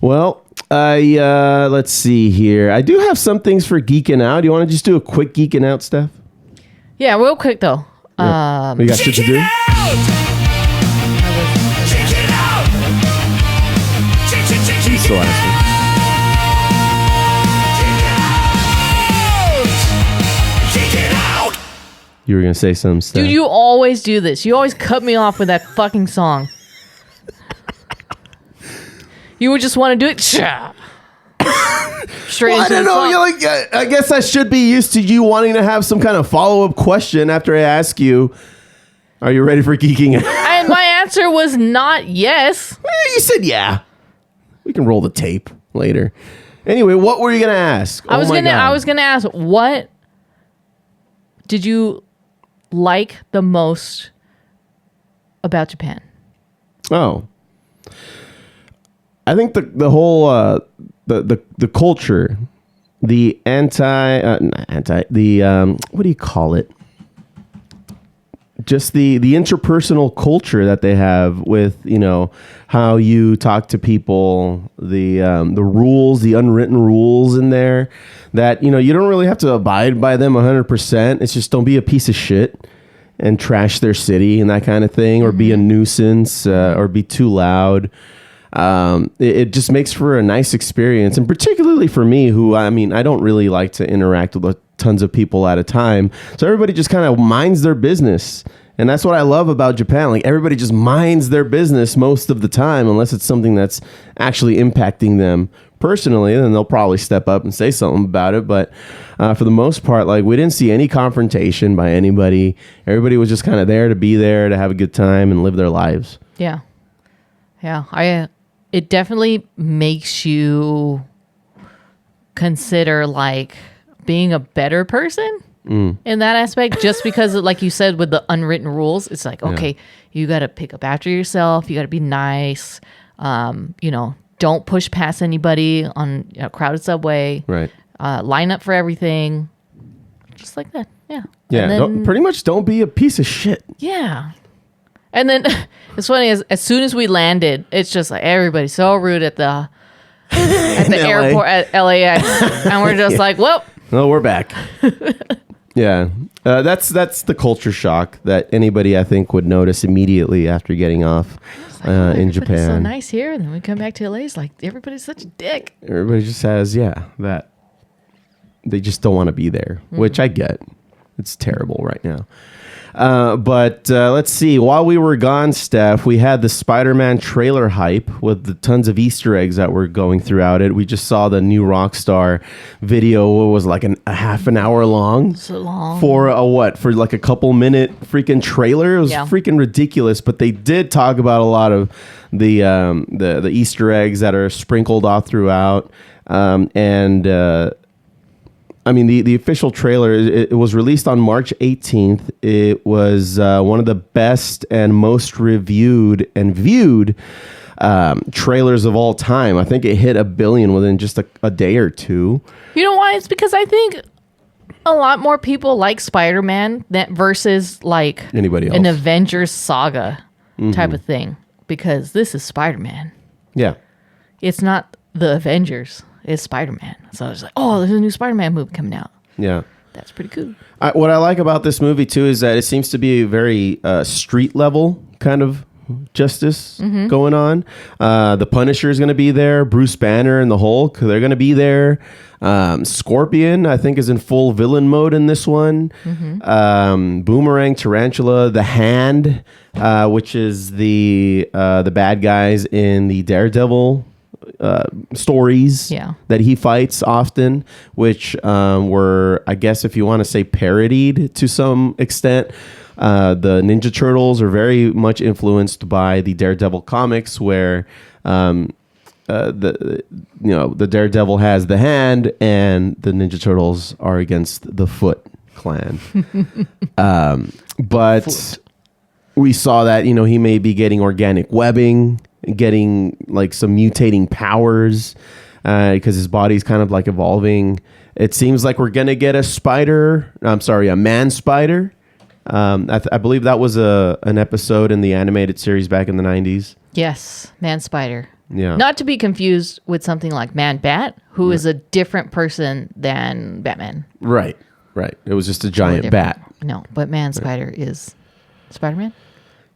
Well, let's see here. I do have some things for geeking out. Do you want to just do a quick geeking out, Steph? Yeah, real quick though. Yeah. We got shit to do. The last one. You were gonna say something, Steph. Dude, you always do this. You always cut me off with that fucking song. You would just want to do it straight well, I don't know. I guess I should be used to you wanting to have some kind of follow-up question after I ask you, are you ready for geeking out? And my answer was not yes. You said yeah. We can roll the tape later. Anyway, what were you gonna ask? I was gonna ask, what did you like the most about Japan? Oh, I think the whole the culture, the what do you call it? Just the interpersonal culture that they have with, how you talk to people, the rules, the unwritten rules in there that, you don't really have to abide by them 100%. It's just don't be a piece of shit and trash their city and that kind of thing, or be a nuisance, or be too loud. It just makes for a nice experience. And particularly for me, who, I don't really like to interact with tons of people at a time. So everybody just kind of minds their business. And that's what I love about Japan. Like, everybody just minds their business most of the time, unless it's something that's actually impacting them personally. Then they'll probably step up and say something about it. But for the most part, like, we didn't see any confrontation by anybody. Everybody was just kind of there to be there, to have a good time and live their lives. Yeah. Yeah. It definitely makes you consider, like, being a better person. in that aspect, just because, like you said, with the unwritten rules, it's like, okay, you got to pick up after yourself. You got to be nice. Don't push past anybody on a crowded subway. Right. Line up for everything. Just like that. Yeah. Yeah. And then, pretty much don't be a piece of shit. Yeah. And then it's funny, as soon as we landed, it's just like everybody's so rude at the airport at LAX. And we're just like, well. No, we're back. Yeah. That's the culture shock that anybody, I think, would notice immediately after getting off in Japan. So nice here. And then we come back to LA. It's like everybody's such a dick. Everybody just has, that they just don't want to be there, which I get. It's terrible right now. But let's see. While we were gone, Steph, we had the Spider-Man trailer hype with the tons of Easter eggs that were going throughout it. We just saw the new Rockstar video. What was like a half an hour long? So long. For like a couple minute freaking trailer? It was freaking ridiculous. But they did talk about a lot of the Easter eggs that are sprinkled off throughout. I mean, the official trailer, it was released on March 18th. It was one of the best and most reviewed and viewed trailers of all time. I think it hit 1 billion within just a day or two. You know why? It's because I think a lot more people like Spider-Man versus like anybody else. An Avengers saga type of thing. Because this is Spider-Man. Yeah. It's not the Avengers. It's Spider-Man. So I was like, oh, there's a new Spider-Man movie coming out. Yeah. That's pretty cool. What I like about this movie, too, is that it seems to be a very street level kind of justice going on. The Punisher is going to be there. Bruce Banner and the Hulk, they're going to be there. Scorpion, I think, is in full villain mode in this one. Boomerang, Tarantula, the Hand, which is the bad guys in the Daredevil stories that he fights often, which were, I guess, if you want to say, parodied to some extent. The Ninja Turtles are very much influenced by the Daredevil comics, where the Daredevil has the hand and the Ninja Turtles are against the Foot Clan. But we saw that he may be getting organic webbing, getting like some mutating powers because his body's kind of like evolving. It seems like we're gonna get a man spider. I believe that was an episode in the animated series back in the 90s. Yes, Man Spider. Yeah. Not to be confused with something like Man Bat, who is a different person than Batman. Right. It was just a giant bat. No, but Man Spider is Spider-Man.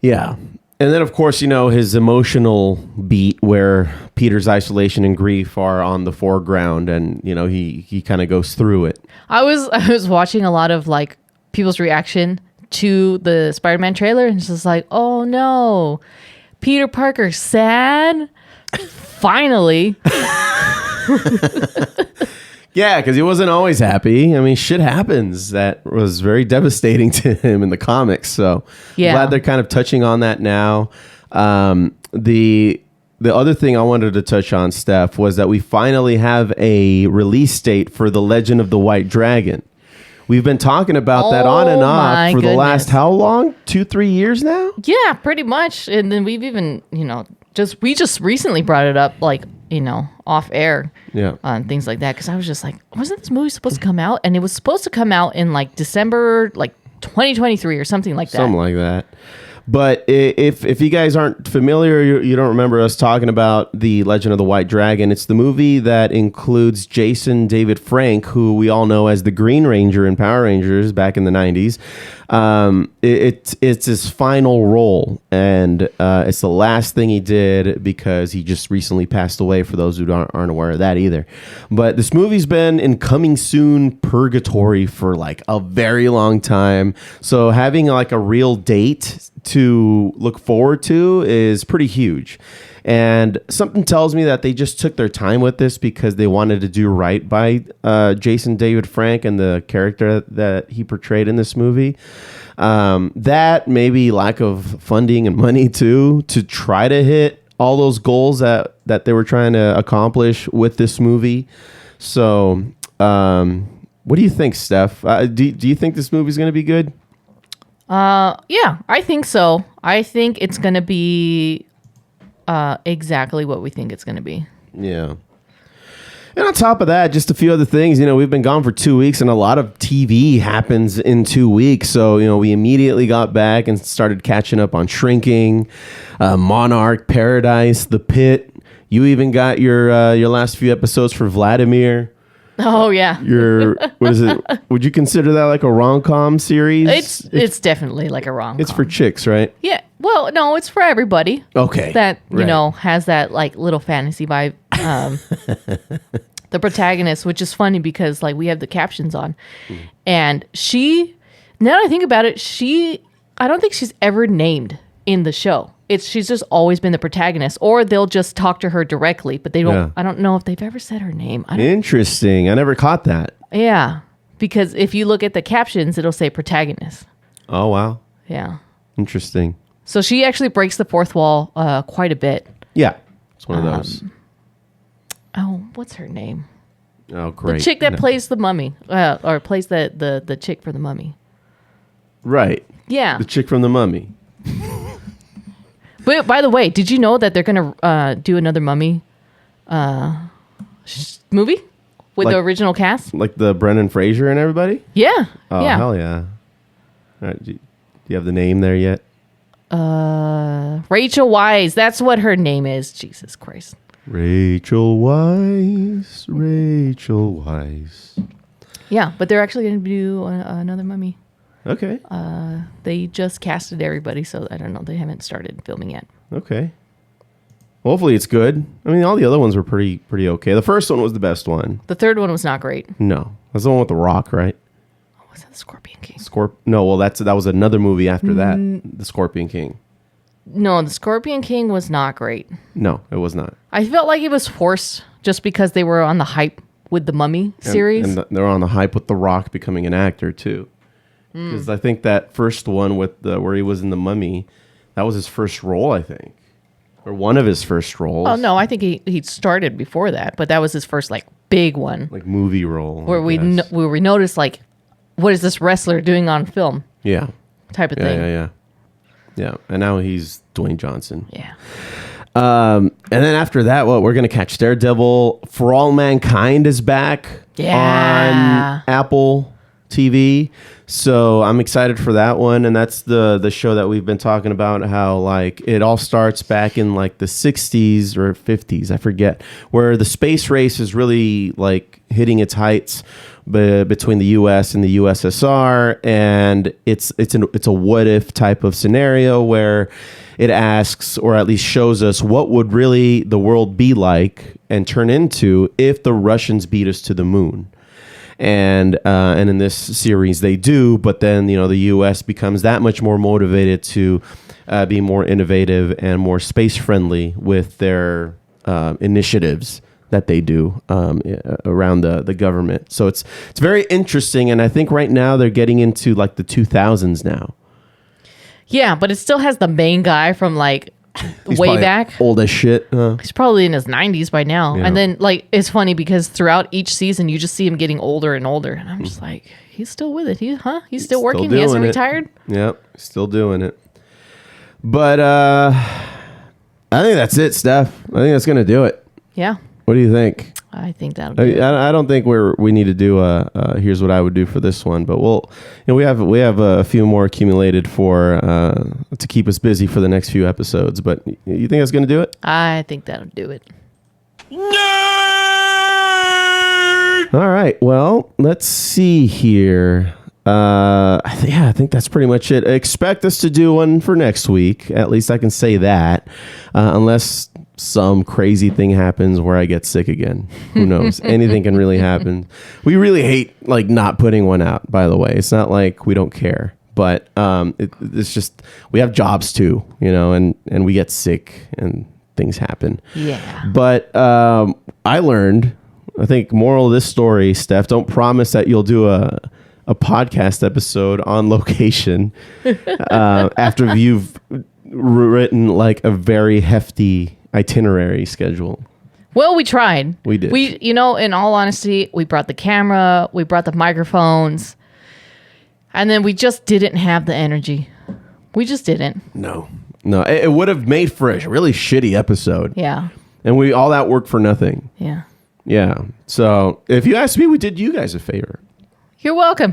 Yeah. And then, of course, his emotional beat where Peter's isolation and grief are on the foreground, and, he kind of goes through it. I was watching a lot of like people's reaction to the Spider-Man trailer, and it's just like, oh no, Peter Parker sad? Finally. Yeah, because he wasn't always happy. I mean, shit happens. That was very devastating to him in the comics. So glad they're kind of touching on that now. The other thing I wanted to touch on, Steph, was that we finally have a release date for The Legend of the White Dragon. We've been talking about that on and off for the last how long? 2-3 years now? Yeah, pretty much. And then we've even, we just recently brought it up, like, off air on things like that. Because I was just like, wasn't this movie supposed to come out? And it was supposed to come out in like December, like 2023 or something like that. Something like that. But if you guys aren't familiar, you don't remember us talking about The Legend of the White Dragon, it's the movie that includes Jason David Frank, who we all know as the Green Ranger in Power Rangers back in the 90s. It's his final role, and it's the last thing he did because he just recently passed away, for those who aren't aware of that either. But this movie's been in coming soon purgatory for like a very long time. So having like a real date to look forward to is pretty huge. And something tells me that they just took their time with this because they wanted to do right by Jason David Frank and the character that he portrayed in this movie. That maybe lack of funding and money too, to try to hit all those goals that they were trying to accomplish with this movie. So What do you think, Steph? Do you think this movie's going to be good? Yeah, I think so. I think it's going to be exactly what we think it's going to be. Yeah. And on top of that, just a few other things. We've been gone for 2 weeks, and a lot of TV happens in 2 weeks. So, we immediately got back and started catching up on Shrinking, Monarch, Paradise, The Pit. You even got your last few episodes for Vladimir. Oh yeah. What is it? Would you consider that like a rom-com series? It's definitely like a rom-com. It's for chicks, right? Yeah. Well, no, it's for everybody. Okay. That, right. Has that like little fantasy vibe. The protagonist, which is funny because like we have the captions on. And now that I think about it, I don't think she's ever named in the show. She's just always been the protagonist, or they'll just talk to her directly, but they don't. Yeah. I don't know if they've ever said her name. Interesting. I never caught that. Yeah, because if you look at the captions, it'll say protagonist. Oh wow. Yeah. Interesting. So she actually breaks the fourth wall quite a bit. Yeah, it's one of those. Oh, what's her name? Oh, great. The chick that plays the mummy, or plays the chick for the mummy. Right. Yeah. The chick from the Mummy. But by the way, did you know that they're gonna do another Mummy movie with the original cast? Like the Brendan Fraser and everybody? Yeah. Oh, yeah. Hell yeah. All right, do you have the name there yet? Rachel Weisz. That's what her name is. Jesus Christ. Rachel Weisz. Yeah, but they're actually going to do another Mummy. Okay. They just casted everybody, so I don't know. They haven't started filming yet. Okay. Hopefully it's good. I mean, all the other ones were pretty okay. The first one was the best one. The third one was not great. No. That's the one with The Rock, right? Oh, was that the Scorpion King? No, well, that was another movie after that. The Scorpion King. No, the Scorpion King was not great. No, it was not. I felt like it was forced just because they were on the hype with the Mummy series. And they're on the hype with The Rock becoming an actor, too. Because I think that first one with where he was in The Mummy, that was his first role, I think. Or one of his first roles. Oh, no, I think he started before that, but that was his first, like, big one. Like, movie role. Where we noticed, like, what is this wrestler doing on film? Yeah. Type of thing. Yeah, and now he's Dwayne Johnson. Yeah. And then after that, we're going to catch Daredevil. For All Mankind is back on Apple TV. So I'm excited for that one. And that's the show that we've been talking about, how like it all starts back in like the 60s or 50s, I forget, where the space race is really like hitting its heights between the US and the USSR. And it's a what if type of scenario where it asks, or at least shows us, what would really the world be like and turn into if the Russians beat us to the moon. And in this series they do, but then the U.S. becomes that much more motivated to be more innovative and more space friendly with their initiatives that they do around the government. So it's very interesting, and I think right now they're getting into like the 2000s now. Yeah, but it still has the main guy from like He's way back. Old as shit. He's probably in his 90s by now. Yeah. And then like it's funny because throughout each season you just see him getting older and older. And I'm just like, he's still with it. He's still working. He hasn't retired. Yep, still doing it. But I think that's it, Steph. I think that's gonna do it. Yeah. What do you think? I think that'll do it. I don't think we need to do here's what I would do for this one, but we have a few more accumulated to keep us busy for the next few episodes. But you think that's going to do it? I think that'll do it. All right. Well, let's see here. I think that's pretty much it. Expect us to do one for next week. At least I can say that, unless some crazy thing happens where I get sick again. Who knows? Anything can really happen. We really hate like not putting one out, by the way. It's not like we don't care, but it's just we have jobs too, and we get sick and things happen. Yeah. But I learned, I think, moral of this story, Steph, don't promise that you'll do a podcast episode on location after you've written like a very hefty itinerary schedule. Well, we tried. We did. In all honesty, we brought the camera, we brought the microphones, and then we just didn't have the energy. We just didn't. No, it would have made for a really shitty episode. Yeah. And all that work for nothing. Yeah. Yeah. So if you ask me, we did you guys a favor. You're welcome.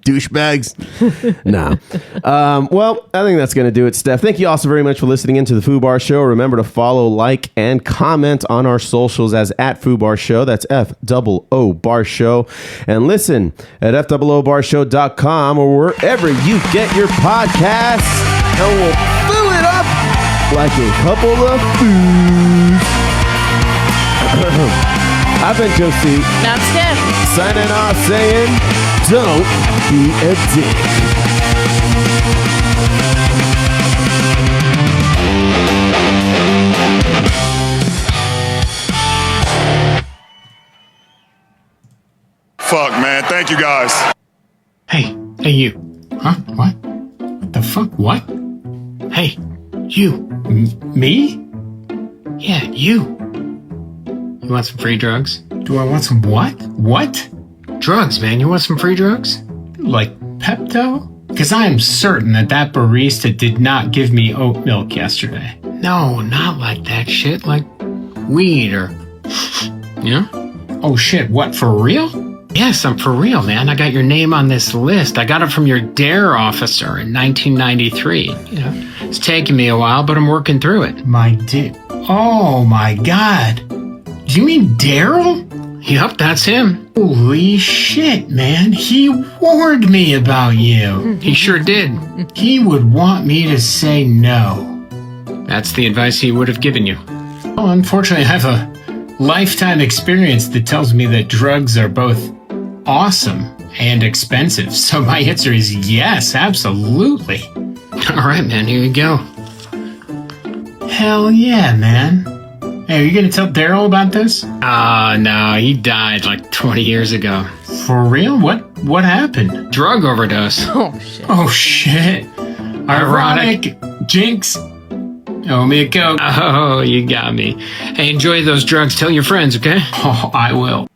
Douchebags. Nah. Well, I think that's going to do it, Steph. Thank you all so very much for listening into the Foo Bar Show. Remember to follow, like, and comment on our socials as @FooBar Show. That's FOO Bar Show. And listen at FOOBarshow.com or wherever you get your podcasts. And we'll fill it up like a couple of foos. I've been Josie. Not Steph. Signing off saying, don't be a dick. Fuck, man. Thank you, guys. Hey, you. Huh? What? What the fuck? What? Hey, you. Me? Yeah, you. You want some free drugs? Do I want some what? What? Drugs, man. You want some free drugs? Like Pepto? Because I am certain that barista did not give me oat milk yesterday. No, not like that shit. Like weed or... Yeah? Oh shit, what, for real? Yes, I'm for real, man. I got your name on this list. I got it from your DARE officer in 1993. It's taken me a while, but I'm working through it. Oh my god. Do you mean Daryl? Yep, that's him. Holy shit, man. He warned me about you. He sure did. He would want me to say no. That's the advice he would have given you. Well, unfortunately, I have a lifetime experience that tells me that drugs are both awesome and expensive. So my answer is yes, absolutely. All right, man, here you go. Hell yeah, man. Hey, are you gonna tell Daryl about this? No, he died like 20 years ago. For real? What happened? Drug overdose. Oh shit. Ironic. Jinx. Owe me a Coke. Oh, you got me. Hey, enjoy those drugs. Tell your friends, okay? Oh, I will.